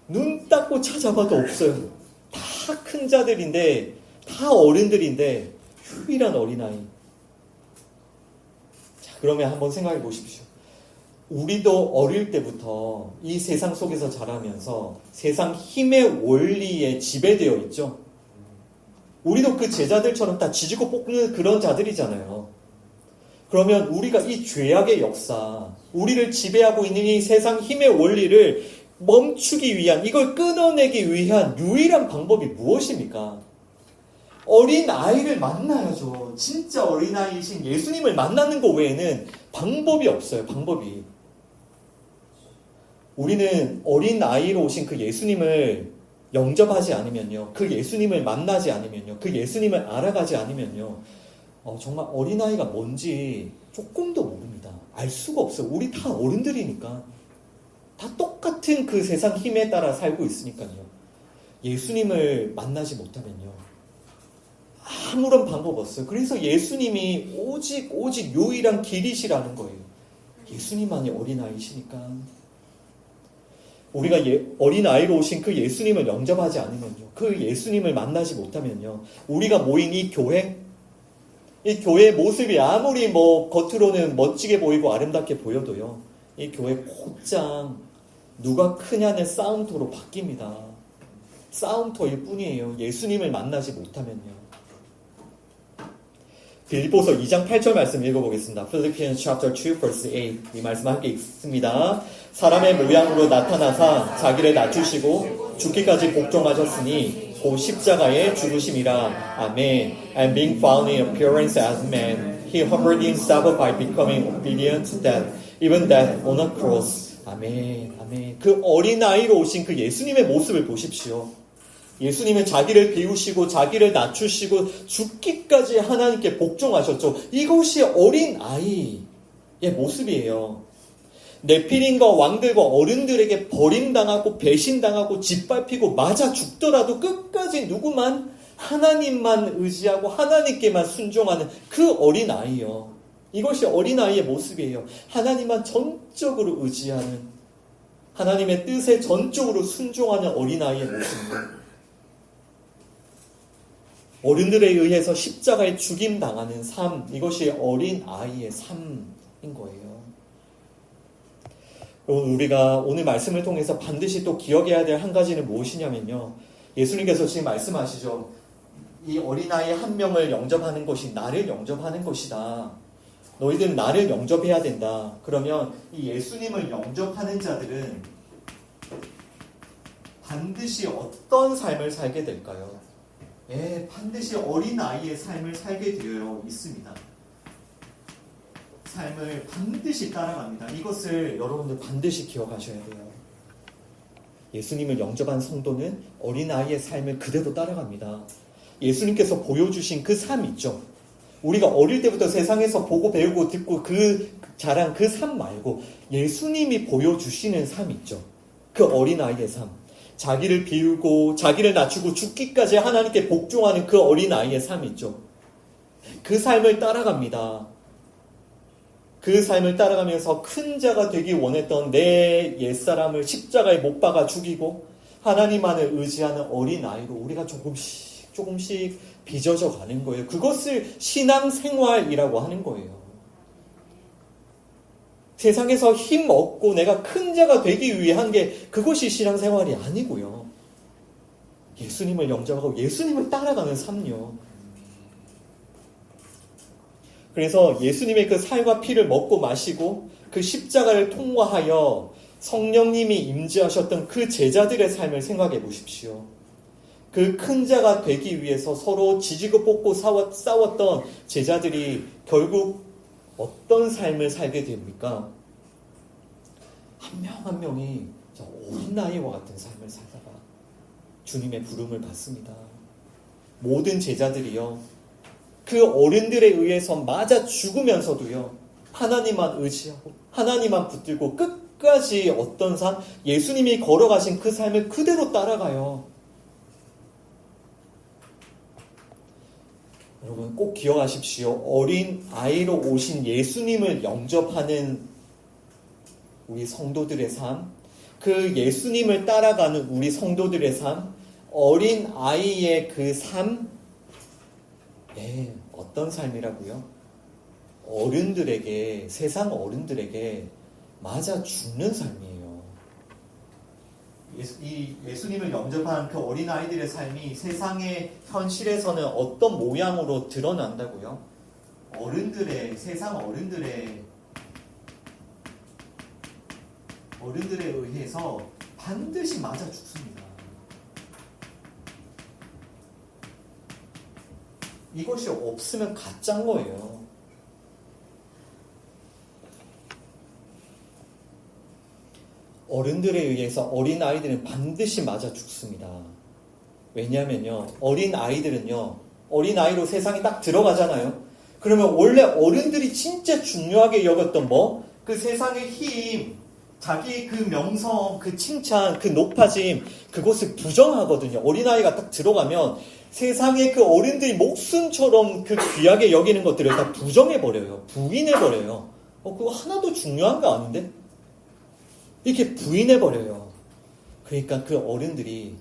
눈 닦고 찾아봐도 없어요. 다 큰 자들인데, 다 어른들인데 유일한 어린아이. 자, 그러면 한번 생각해 보십시오. 우리도 어릴 때부터 이 세상 속에서 자라면서 세상 힘의 원리에 지배되어 있죠. 우리도 그 제자들처럼 다 지지고 볶는 그런 자들이잖아요. 그러면 우리가 이 죄악의 역사, 우리를 지배하고 있는 이 세상 힘의 원리를 멈추기 위한, 이걸 끊어내기 위한 유일한 방법이 무엇입니까? 어린아이를 만나야죠. 진짜 어린아이이신 예수님을 만나는 것 외에는 방법이 없어요. 방법이. 우리는 어린아이로 오신 그 예수님을 영접하지 않으면요. 그 예수님을 만나지 않으면요. 그 예수님을 알아가지 않으면요. 정말 어린아이가 뭔지 조금도 모릅니다. 알 수가 없어요. 우리 다 어른들이니까. 다 똑같은 그 세상 힘에 따라 살고 있으니까요. 예수님을 만나지 못하면요. 아무런 방법 없어요. 그래서 예수님이 오직 유일한 길이시라는 거예요. 예수님만이 어린아이시니까. 우리가 어린아이로 오신 그 예수님을 영접하지 않으면요. 그 예수님을 만나지 못하면요. 우리가 모인 이 교회의 모습이 아무리 겉으로는 멋지게 보이고 아름답게 보여도요. 이 교회 곧장 누가 크냐는 싸움터로 바뀝니다. 싸움터일 뿐이에요. 예수님을 만나지 못하면요. 빌립보서 2장 8절 말씀 읽어보겠습니다. Philippians chapter 2 verse 8. 이 말씀 함께 읽습니다. 사람의 모양으로 나타나사 자기를 낮추시고 죽기까지 복종하셨으니 곧 십자가의 죽으심이라. 아멘. And being found in appearance as man, he humbled himself by becoming obedient to death, even death on a cross. 아멘. 아멘. 그 어린아이로 오신 그 예수님의 모습을 보십시오. 예수님은 자기를 비우시고 자기를 낮추시고 죽기까지 하나님께 복종하셨죠. 이것이 어린 아이의 모습이에요. 네피림과 왕들과 어른들에게 버림당하고 배신당하고 짓밟히고 맞아 죽더라도 끝까지 누구만? 하나님만 의지하고 하나님께만 순종하는 그 어린 아이요. 이것이 어린 아이의 모습이에요. 하나님만 전적으로 의지하는, 하나님의 뜻에 전적으로 순종하는 어린 아이의 모습이에요. 어른들에 의해서 십자가에 죽임당하는 삶, 이것이 어린 아이의 삶인 거예요. 우리가 오늘 말씀을 통해서 반드시 또 기억해야 될 한 가지는 무엇이냐면요. 예수님께서 지금 말씀하시죠. 이 어린아이 한 명을 영접하는 것이 나를 영접하는 것이다. 너희들은 나를 영접해야 된다. 그러면 이 예수님을 영접하는 자들은 반드시 어떤 삶을 살게 될까요? 반드시 어린아이의 삶을 살게 되어 있습니다. 삶을 반드시 따라갑니다. 이것을 여러분들 반드시 기억하셔야 돼요. 예수님을 영접한 성도는 어린아이의 삶을 그대로 따라갑니다. 예수님께서 보여주신 그 삶 있죠. 우리가 어릴 때부터 세상에서 보고 배우고 듣고 자란 그 삶 말고 예수님이 보여주시는 삶 있죠. 그 어린아이의 삶. 자기를 비우고 자기를 낮추고 죽기까지 하나님께 복종하는 그 어린아이의 삶 있죠. 그 삶을 따라갑니다. 그 삶을 따라가면서 큰 자가 되기 원했던 내 옛사람을 십자가에 못 박아 죽이고 하나님만을 의지하는 어린아이로 우리가 조금씩 빚어져 가는 거예요. 그것을 신앙생활이라고 하는 거예요. 세상에서 힘 얻고 내가 큰 자가 되기 위한 게 그것이 신앙생활이 아니고요. 예수님을 영접하고 예수님을 따라가는 삶요. 그래서 예수님의 그 살과 피를 먹고 마시고 그 십자가를 통과하여 성령님이 임재하셨던 그 제자들의 삶을 생각해 보십시오. 그 큰 자가 되기 위해서 서로 지지고 볶고 싸웠던 제자들이 결국 어떤 삶을 살게 됩니까? 한 명 한 명이 어린아이와 같은 삶을 살다가 주님의 부름을 받습니다. 모든 제자들이요. 그 어른들에 의해서 맞아 죽으면서도요. 하나님만 의지하고 하나님만 붙들고 끝까지 어떤 삶? 예수님이 걸어가신 그 삶을 그대로 따라가요. 여러분 꼭 기억하십시오. 어린 아이로 오신 예수님을 영접하는 우리 성도들의 삶, 그 예수님을 따라가는 우리 성도들의 삶, 어린 아이의 그 삶, 어떤 삶이라고요? 어른들에게, 세상 어른들에게 맞아 죽는 삶이에요. 이 예수님을 영접한 그 어린아이들의 삶이 세상의 현실에서는 어떤 모양으로 드러난다고요? 세상 어른들에 의해서 반드시 맞아 죽습니다. 이것이 없으면 가짜인 거예요. 어른들에 의해서 어린아이들은 반드시 맞아 죽습니다. 왜냐하면요. 어린아이로 세상에 딱 들어가잖아요. 그러면 원래 어른들이 진짜 중요하게 여겼던 그 세상의 힘, 자기 그 명성, 그 칭찬, 그 높아짐, 그것을 부정하거든요. 어린아이가 딱 들어가면 세상의 그 어른들이 목숨처럼 그 귀하게 여기는 것들을 다 부정해버려요. 부인해버려요. 그거 하나도 중요한 거 아닌데? 이렇게 부인해버려요. 그러니까 그 어른들이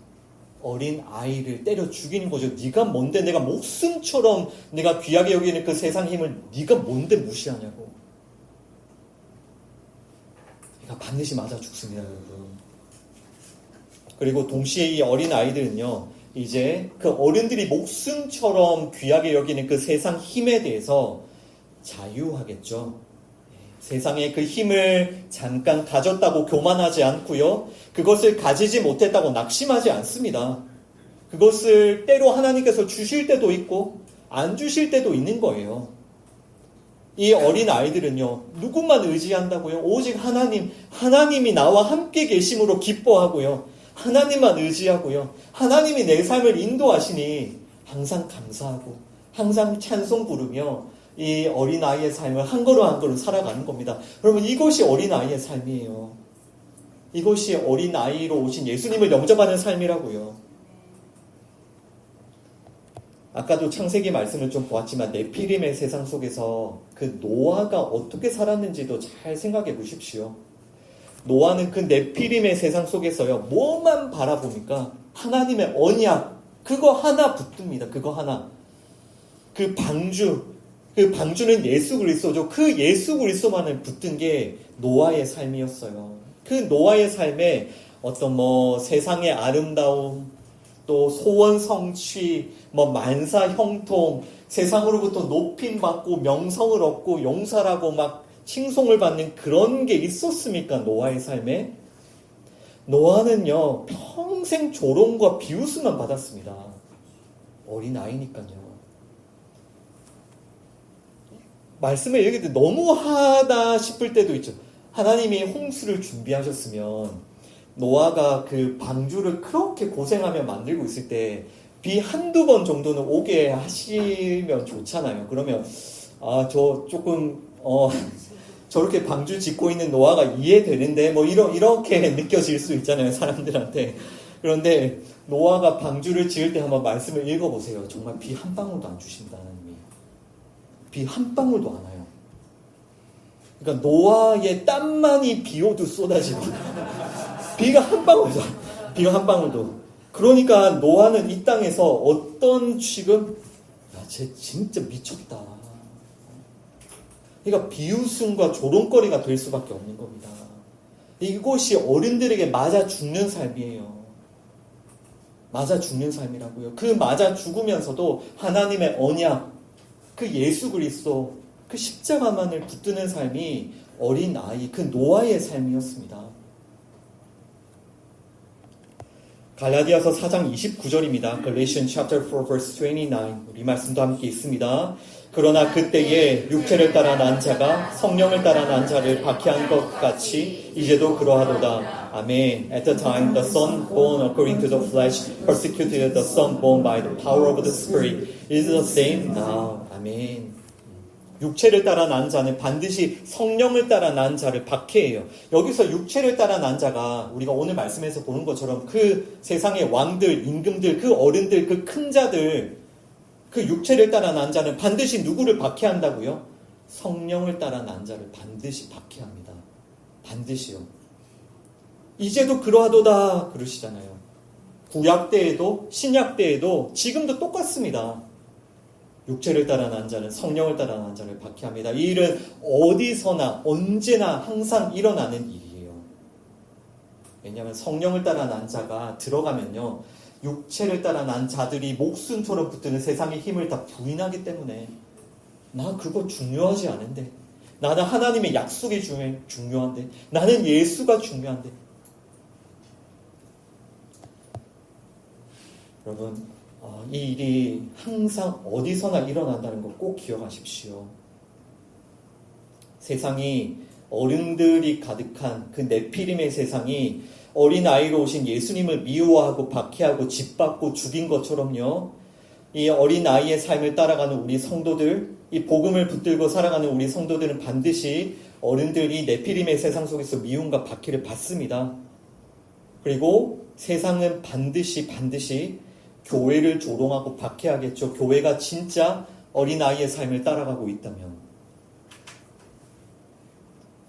어린 아이를 때려 죽이는 거죠. 네가 뭔데 내가 목숨처럼 내가 귀하게 여기는 그 세상 힘을 네가 뭔데 무시하냐고. 그러니까 반드시 맞아 죽습니다, 여러분. 그리고 동시에 이 어린 아이들은요, 이제 그 어른들이 목숨처럼 귀하게 여기는 그 세상 힘에 대해서 자유하겠죠. 세상의 그 힘을 잠깐 가졌다고 교만하지 않고요. 그것을 가지지 못했다고 낙심하지 않습니다. 그것을 때로 하나님께서 주실 때도 있고 안 주실 때도 있는 거예요. 이 어린 아이들은요. 누구만 의지한다고요? 오직 하나님이 나와 함께 계심으로 기뻐하고요. 하나님만 의지하고요. 하나님이 내 삶을 인도하시니 항상 감사하고 항상 찬송 부르며 이 어린아이의 삶을 한 걸음 한 걸음 살아가는 겁니다. 여러분, 이것이 어린아이의 삶이에요. 이것이 어린아이로 오신 예수님을 영접하는 삶이라고요. 아까도 창세기 말씀을 좀 보았지만 네피림의 세상 속에서 그 노아가 어떻게 살았는지도 잘 생각해 보십시오. 노아는 그 네피림의 세상 속에서요, 뭐만 바라보니까 하나님의 언약, 그거 하나 붙듭니다. 그거 하나. 그 방주는 예수 그리스도죠. 그 예수 그리스도만을 붙든 게 노아의 삶이었어요. 그 노아의 삶에 어떤 세상의 아름다움, 또 소원 성취, 만사 형통, 세상으로부터 높임받고 명성을 얻고 용서라고 막 칭송을 받는 그런 게 있었습니까? 노아의 삶에? 노아는요, 평생 조롱과 비웃음만 받았습니다. 어린아이니까요. 말씀을 읽을 때 너무하다 싶을 때도 있죠. 하나님이 홍수를 준비하셨으면 노아가 그 방주를 그렇게 고생하며 만들고 있을 때 비 한두 번 정도는 오게 하시면 좋잖아요. 그러면 저 조금 저렇게 방주 짓고 있는 노아가 이해되는데 이렇게 느껴질 수 있잖아요, 사람들한테. 그런데 노아가 방주를 지을 때 한번 말씀을 읽어보세요. 정말 비 한 방울도 안 주신다, 하나님이. 비 한 방울도 안 와요. 그러니까 노아의 땀만이 비오도 쏟아지고 비가 한 방울도. 그러니까 노아는 이 땅에서 어떤 쟤 진짜 미쳤다. 그러니까 비웃음과 조롱거리가 될 수밖에 없는 겁니다. 이것이 어른들에게 맞아 죽는 삶이에요. 맞아 죽는 삶이라고요. 그 맞아 죽으면서도 하나님의 언약, 그 예수 그리스도, 그 십자가만을 붙드는 삶이 어린아이, 그 노아의 삶이었습니다. 갈라디아서 4장 29절입니다. Galatians chapter 4 verse 29. 우리 말씀도 함께 있습니다. 그러나 그때에 육체를 따라 난 자가 성령을 따라 난 자를 박해한 것 같이 이제도 그러하도다. 아멘. At the time the son born according to the flesh persecuted the son born by the power of the spirit. It is the same now. 아멘. 육체를 따라 난 자는 반드시 성령을 따라 난 자를 박해해요. 여기서 육체를 따라 난 자가 우리가 오늘 말씀에서 보는 것처럼 그 세상의 왕들, 임금들, 그 어른들, 그 큰 자들, 그 육체를 따라 난 자는 반드시 누구를 박해한다고요? 성령을 따라 난 자를 반드시 박해합니다. 반드시요. 이제도 그러하도다 그러시잖아요. 구약 때에도 신약 때에도 지금도 똑같습니다. 육체를 따라 난 자는 성령을 따라 난 자를 박해합니다. 이 일은 어디서나 언제나 항상 일어나는 일이에요. 왜냐하면 성령을 따라 난 자가 들어가면요, 육체를 따라 난 자들이 목숨처럼 붙드는 세상의 힘을 다 부인하기 때문에 나 그거 중요하지 않은데, 나는 하나님의 약속이 중요한데, 나는 예수가 중요한데. 여러분, 이 일이 항상 어디서나 일어난다는 거 꼭 기억하십시오. 세상이 어른들이 가득한 그 네피림의 세상이 어린아이로 오신 예수님을 미워하고 박해하고 짓밟고 죽인 것처럼요, 이 어린아이의 삶을 따라가는 우리 성도들, 이 복음을 붙들고 살아가는 우리 성도들은 반드시 어른들이 네피림의 세상 속에서 미움과 박해를 받습니다. 그리고 세상은 반드시 교회를 조롱하고 박해하겠죠. 교회가 진짜 어린아이의 삶을 따라가고 있다면,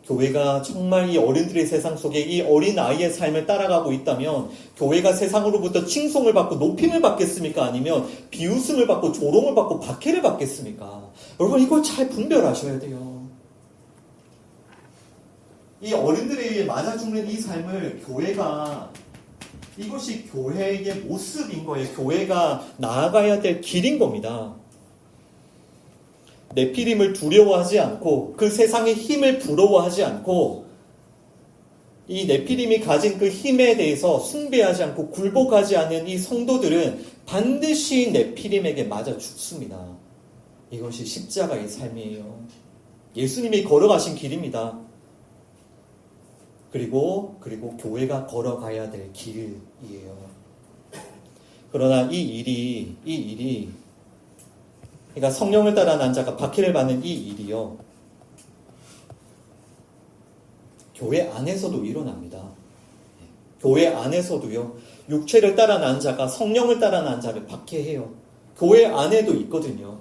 교회가 정말 이 어른들의 세상 속에 이 어린아이의 삶을 따라가고 있다면 교회가 세상으로부터 칭송을 받고 높임을 받겠습니까? 아니면 비웃음을 받고 조롱을 받고 박해를 받겠습니까? 여러분, 이걸 잘 분별하셔야 돼요. 이 어른들에 맞아 죽는 이 삶을 이것이 교회의 모습인 거예요. 교회가 나아가야 될 길인 겁니다. 네피림을 두려워하지 않고 그 세상의 힘을 부러워하지 않고 이 네피림이 가진 그 힘에 대해서 숭배하지 않고 굴복하지 않는 이 성도들은 반드시 네피림에게 맞아 죽습니다. 이것이 십자가의 삶이에요. 예수님이 걸어가신 길입니다. 그리고 교회가 걸어가야 될 길이에요. 그러나 이 일이 그러니까 성령을 따라 난 자가 박해를 받는 이 일이요, 교회 안에서도 일어납니다. 교회 안에서도요, 육체를 따라 난 자가 성령을 따라 난 자를 박해해요. 교회 안에도 있거든요.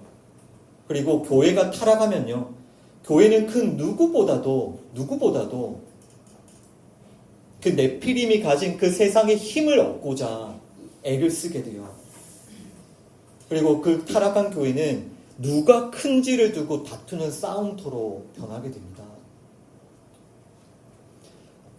그리고 교회가 타락하면요, 교회는 그 누구보다도 그 네피림이 가진 그 세상의 힘을 얻고자 애를 쓰게 돼요. 그리고 그 타락한 교회는 누가 큰지를 두고 다투는 싸움터로 변하게 됩니다.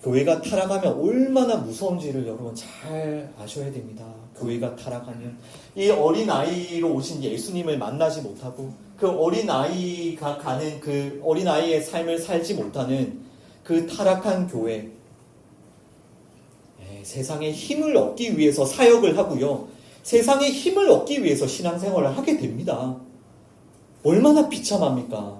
교회가 타락하면 얼마나 무서운지를 여러분 잘 아셔야 됩니다. 교회가 타락하면 이 어린아이로 오신 예수님을 만나지 못하고 그 어린아이가 가는 그 어린아이의 삶을 살지 못하는 그 타락한 교회, 세상에 힘을 얻기 위해서 사역을 하고요, 세상에 힘을 얻기 위해서 신앙생활을 하게 됩니다. 얼마나 비참합니까?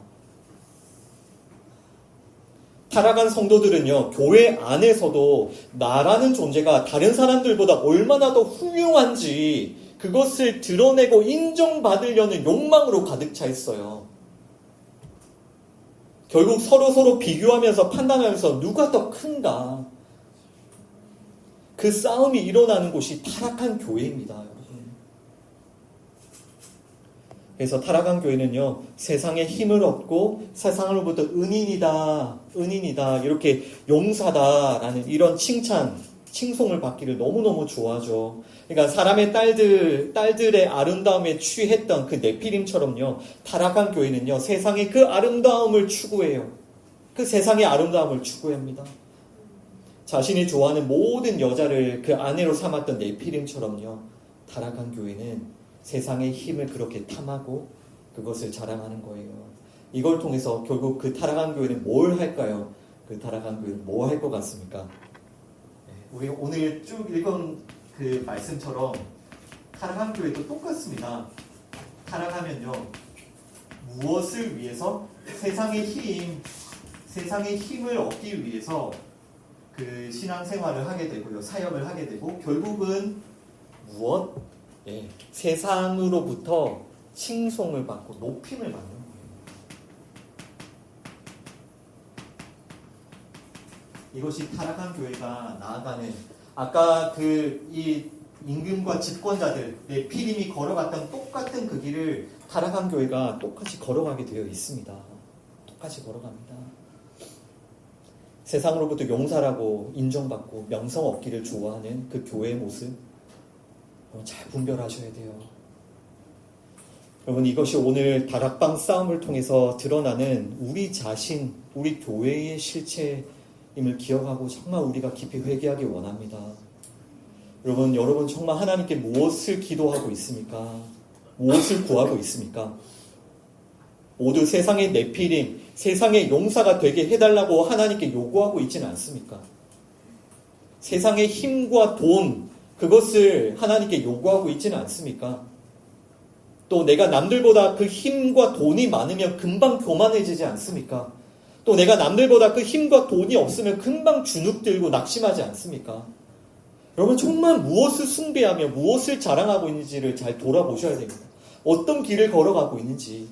타락한 성도들은요, 교회 안에서도 나라는 존재가 다른 사람들보다 얼마나 더 훌륭한지 그것을 드러내고 인정받으려는 욕망으로 가득 차 있어요. 결국 서로 비교하면서 판단하면서 누가 더 큰가, 그 싸움이 일어나는 곳이 타락한 교회입니다, 여러분. 그래서 타락한 교회는요, 세상의 힘을 얻고 세상으로부터 은인이다, 이렇게 용사다라는 이런 칭송을 받기를 너무너무 좋아하죠. 그러니까 사람의 딸들의 아름다움에 취했던 그 네피림처럼요, 타락한 교회는요, 세상의 그 아름다움을 추구해요. 그 세상의 아름다움을 추구합니다. 자신이 좋아하는 모든 여자를 그 아내로 삼았던 네피림처럼요, 타락한 교회는 세상의 힘을 그렇게 탐하고 그것을 자랑하는 거예요. 이걸 통해서 결국 그 타락한 교회는 뭘 할까요? 그 타락한 교회는 뭐 할 것 같습니까? 우리 오늘 쭉 읽은 그 말씀처럼 타락한 교회도 똑같습니다. 타락하면요, 무엇을 위해서? 세상의 힘을 얻기 위해서 그 신앙생활을 하게 되고요, 사역을 하게 되고, 결국은 무엇? 세상으로부터 칭송을 받고 높임을 받는 거예요. 이것이 타락한 교회가 나아가는, 아까 이 임금과 집권자들, 네피림이 걸어갔던 똑같은 그 길을 타락한 교회가 똑같이 걸어가게 되어 있습니다. 똑같이 걸어갑니다. 세상으로부터 용사라고 인정받고 명성 얻기를 좋아하는 그 교회의 모습, 잘 분별하셔야 돼요. 여러분, 이것이 오늘 다락방 싸움을 통해서 드러나는 우리 자신, 우리 교회의 실체임을 기억하고 정말 우리가 깊이 회개하기 원합니다. 여러분 정말 하나님께 무엇을 기도하고 있습니까? 무엇을 구하고 있습니까? 모두 세상의 네피림, 세상의 용사가 되게 해달라고 하나님께 요구하고 있지는 않습니까? 세상의 힘과 돈, 그것을 하나님께 요구하고 있지는 않습니까? 또 내가 남들보다 그 힘과 돈이 많으면 금방 교만해지지 않습니까? 또 내가 남들보다 그 힘과 돈이 없으면 금방 주눅들고 낙심하지 않습니까? 여러분, 정말 무엇을 숭배하며 무엇을 자랑하고 있는지를 잘 돌아보셔야 됩니다. 어떤 길을 걸어가고 있는지.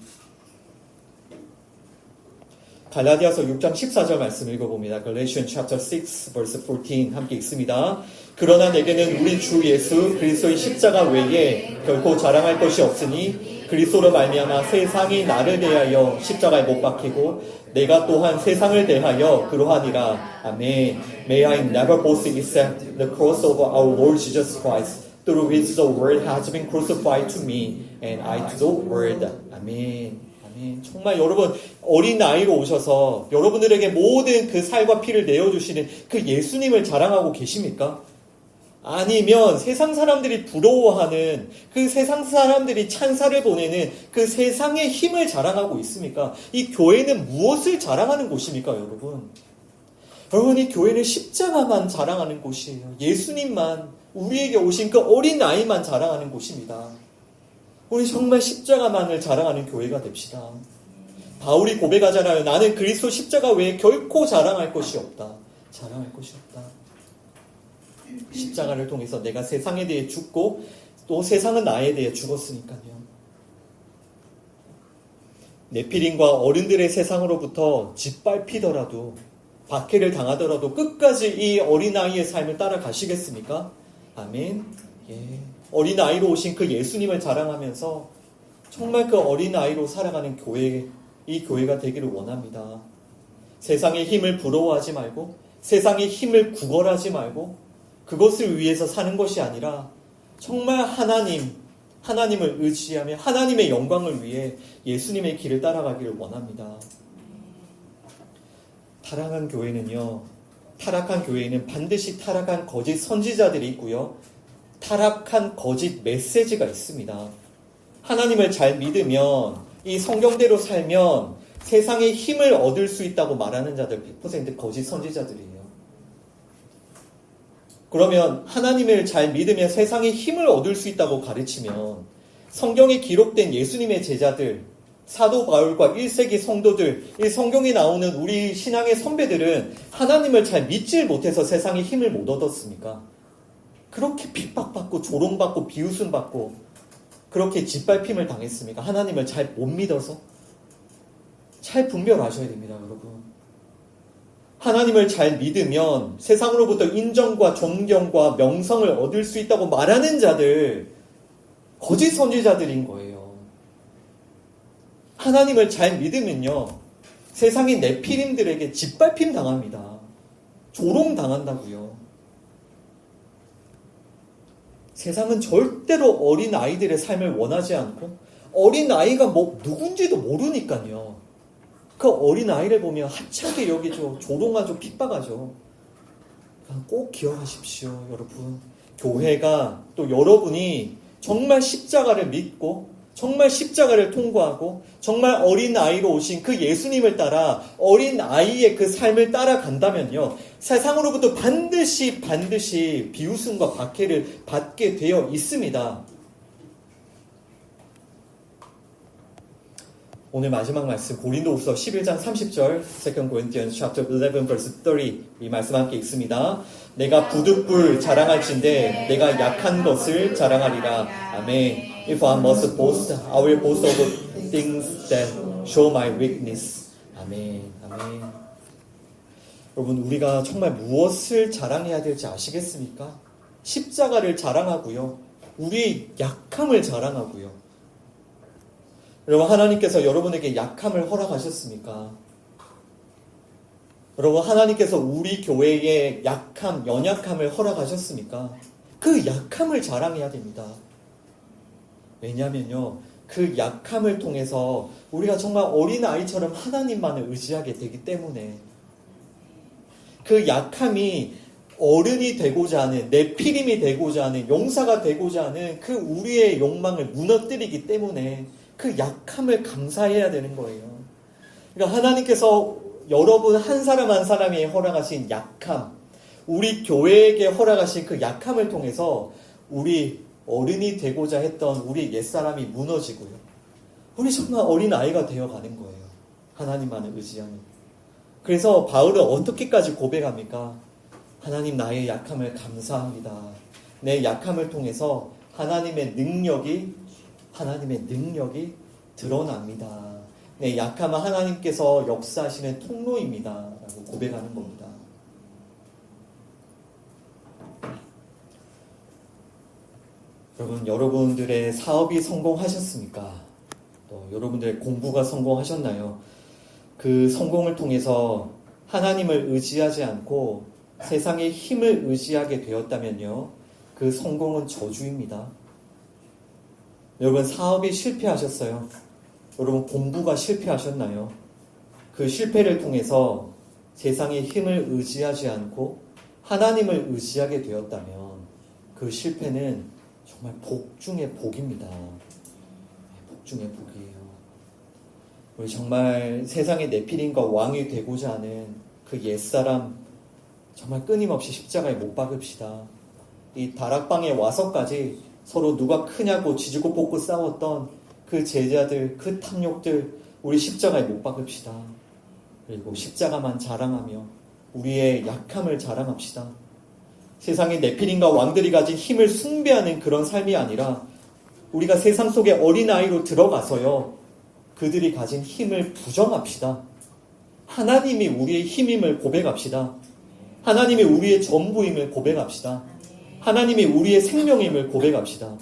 갈라디아서 6장 14절 말씀 읽어봅니다. Galatians chapter 6 verse 14 함께 읽습니다. 그러나 내게는 우리 주 예수 그리스도의 십자가 외에 결코 자랑할 것이 없으니 그리스도로 말미암아 세상이 나를 대하여 십자가에 못 박히고 내가 또한 세상을 대하여 그러하니라. 아멘. May I never boast except the cross of our Lord Jesus Christ, through which the world has been crucified to me, and I to the world. 아멘. 정말 여러분, 어린아이로 오셔서 여러분들에게 모든 그 살과 피를 내어주시는 그 예수님을 자랑하고 계십니까? 아니면 세상 사람들이 부러워하는, 그 세상 사람들이 찬사를 보내는 그 세상의 힘을 자랑하고 있습니까? 이 교회는 무엇을 자랑하는 곳입니까, 여러분? 여러분, 이 교회는 십자가만 자랑하는 곳이에요. 예수님만, 우리에게 오신 그 어린아이만 자랑하는 곳입니다. 우리 정말 십자가만을 자랑하는 교회가 됩시다. 바울이 고백하잖아요. 나는 그리스도 십자가 외에 결코 자랑할 것이 없다. 자랑할 것이 없다. 십자가를 통해서 내가 세상에 대해 죽고 또 세상은 나에 대해 죽었으니까요. 네피림과 어른들의 세상으로부터 짓밟히더라도 박해를 당하더라도 끝까지 이 어린아이의 삶을 따라가시겠습니까? 아멘. 예. 어린아이로 오신 그 예수님을 자랑하면서 정말 그 어린아이로 살아가는 교회, 이 교회가 되기를 원합니다. 세상의 힘을 부러워하지 말고 세상의 힘을 구걸하지 말고 그것을 위해서 사는 것이 아니라 정말 하나님을 의지하며 하나님의 영광을 위해 예수님의 길을 따라가기를 원합니다. 타락한 교회에는 반드시 타락한 거짓 선지자들이 있고요. 타락한 거짓 메시지가 있습니다. 하나님을 잘 믿으면 이 성경대로 살면 세상의 힘을 얻을 수 있다고 말하는 자들 100% 거짓 선지자들이에요. 그러면 하나님을 잘 믿으면 세상의 힘을 얻을 수 있다고 가르치면 성경에 기록된 예수님의 제자들, 사도 바울과 1세기 성도들, 이 성경에 나오는 우리 신앙의 선배들은 하나님을 잘 믿질 못해서 세상의 힘을 못 얻었습니까? 그렇게 핍박받고 조롱받고 비웃음받고 그렇게 짓밟힘을 당했습니까? 하나님을 잘 못 믿어서? 잘 분별하셔야 됩니다, 여러분. 하나님을 잘 믿으면 세상으로부터 인정과 존경과 명성을 얻을 수 있다고 말하는 자들, 거짓 선지자들인 거예요. 하나님을 잘 믿으면요, 세상의 네피림들에게 짓밟힘 당합니다. 조롱 당한다고요. 세상은 절대로 어린 아이들의 삶을 원하지 않고 어린 아이가 누군지도 모르니까요. 그 어린 아이를 보면 하찮게 여기죠. 조롱하죠. 핍박하죠. 꼭 기억하십시오, 여러분. 교회가 또 여러분이 정말 십자가를 믿고 정말 십자가를 통과하고 정말 어린 아이로 오신 그 예수님을 따라 어린 아이의 그 삶을 따라간다면요, 세상으로부터 반드시 비웃음과 박해를 받게 되어 있습니다. 오늘 마지막 말씀 고린도후서 11장 30절 2 Corinthians chapter 11 verse 30 이 말씀 함께 읽습니다. 내가 부득불 자랑할진대 내가 약한 것을 자랑하리라. 아멘. If I must boast, I will boast of things that show my weakness. 아멘. 아멘. 여러분, 우리가 정말 무엇을 자랑해야 될지 아시겠습니까? 십자가를 자랑하고요. 우리의 약함을 자랑하고요. 여러분, 하나님께서 여러분에게 약함을 허락하셨습니까? 여러분, 하나님께서 우리 교회에 약함, 연약함을 허락하셨습니까? 그 약함을 자랑해야 됩니다. 왜냐하면요, 그 약함을 통해서 우리가 정말 어린아이처럼 하나님만을 의지하게 되기 때문에 그 약함이 어른이 되고자 하는, 네피림이 되고자 하는, 용사가 되고자 하는 그 우리의 욕망을 무너뜨리기 때문에 그 약함을 감사해야 되는 거예요. 그러니까 하나님께서 여러분 한 사람 한 사람이 허락하신 약함, 우리 교회에게 허락하신 그 약함을 통해서 우리 어른이 되고자 했던 우리 옛사람이 무너지고요. 우리 정말 어린아이가 되어가는 거예요. 하나님만을 의지하는. 그래서 바울은 어떻게까지 고백합니까? 하나님, 나의 약함을 감사합니다. 내 약함을 통해서 하나님의 능력이 드러납니다. 내 약함은 하나님께서 역사하시는 통로입니다. 라고 고백하는 겁니다. 여러분, 여러분들의 사업이 성공하셨습니까? 또 여러분들의 공부가 성공하셨나요? 그 성공을 통해서 하나님을 의지하지 않고 세상의 힘을 의지하게 되었다면요, 그 성공은 저주입니다. 여러분, 사업이 실패하셨어요. 여러분, 공부가 실패하셨나요? 그 실패를 통해서 세상의 힘을 의지하지 않고 하나님을 의지하게 되었다면 그 실패는 정말 복 중의 복입니다. 복 중의 복이에요. 우리 정말 세상의 네피림과 왕이 되고자 하는 그 옛사람 정말 끊임없이 십자가에 못 박읍시다. 이 다락방에 와서까지 서로 누가 크냐고 지지고 볶고 싸웠던 그 제자들, 그 탐욕들 우리 십자가에 못 박읍시다. 그리고 십자가만 자랑하며 우리의 약함을 자랑합시다. 세상의 네피림과 왕들이 가진 힘을 숭배하는 그런 삶이 아니라 우리가 세상 속에 어린아이로 들어가서요, 그들이 가진 힘을 부정합시다. 하나님이 우리의 힘임을 고백합시다. 하나님이 우리의 전부임을 고백합시다. 하나님이 우리의 생명임을 고백합시다.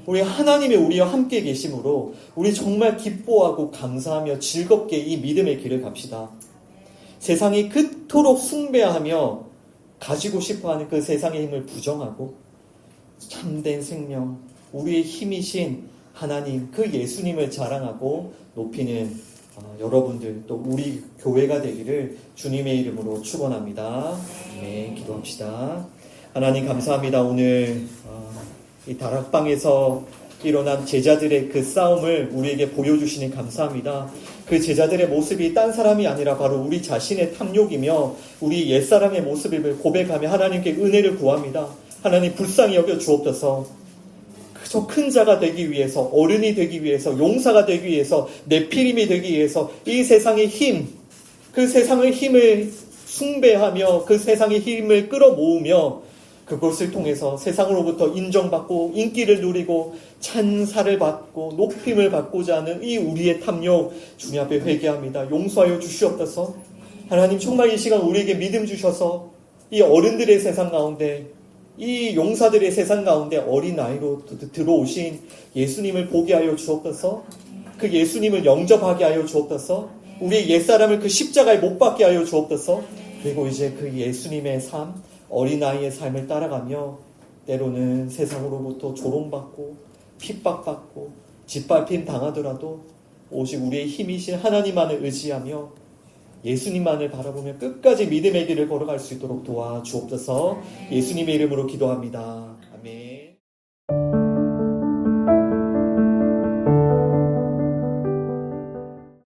우리 하나님이 우리와 함께 계심으로 우리 정말 기뻐하고 감사하며 즐겁게 이 믿음의 길을 갑시다. 세상이 그토록 숭배하며 가지고 싶어하는 그 세상의 힘을 부정하고 참된 생명, 우리의 힘이신 하나님, 그 예수님을 자랑하고 높이는 여러분들, 또 우리 교회가 되기를 주님의 이름으로 축원합니다. 네, 기도합시다. 하나님 감사합니다. 오늘 이 다락방에서 일어난 제자들의 그 싸움을 우리에게 보여주시니 감사합니다. 그 제자들의 모습이 딴 사람이 아니라 바로 우리 자신의 탐욕이며 우리 옛사람의 모습을 고백하며 하나님께 은혜를 구합니다. 하나님 불쌍히 여겨 주옵소서. 그저 큰 자가 되기 위해서, 어른이 되기 위해서, 용사가 되기 위해서, 네피림이 되기 위해서 이 세상의 힘, 그 세상의 힘을 숭배하며 그 세상의 힘을 끌어모으며 그것을 통해서 세상으로부터 인정받고 인기를 누리고 찬사를 받고 높임을 받고자 하는 이 우리의 탐욕, 주님 앞에 회개합니다. 용서하여 주시옵소서. 하나님 정말 이 시간 우리에게 믿음 주셔서 이 어른들의 세상 가운데, 이 용사들의 세상 가운데 어린아이로 들어오신 예수님을 보게 하여 주옵소서. 그 예수님을 영접하게 하여 주옵소서. 우리의 옛사람을 그 십자가에 못 박게 하여 주옵소서. 그리고 이제 그 예수님의 삶, 어린아이의 삶을 따라가며 때로는 세상으로부터 조롱받고 핍박받고 짓밟힘 당하더라도 오직 우리의 힘이신 하나님만을 의지하며 예수님만을 바라보며 끝까지 믿음의 길을 걸어갈 수 있도록 도와주옵소서. 예수님의 이름으로 기도합니다. 아멘.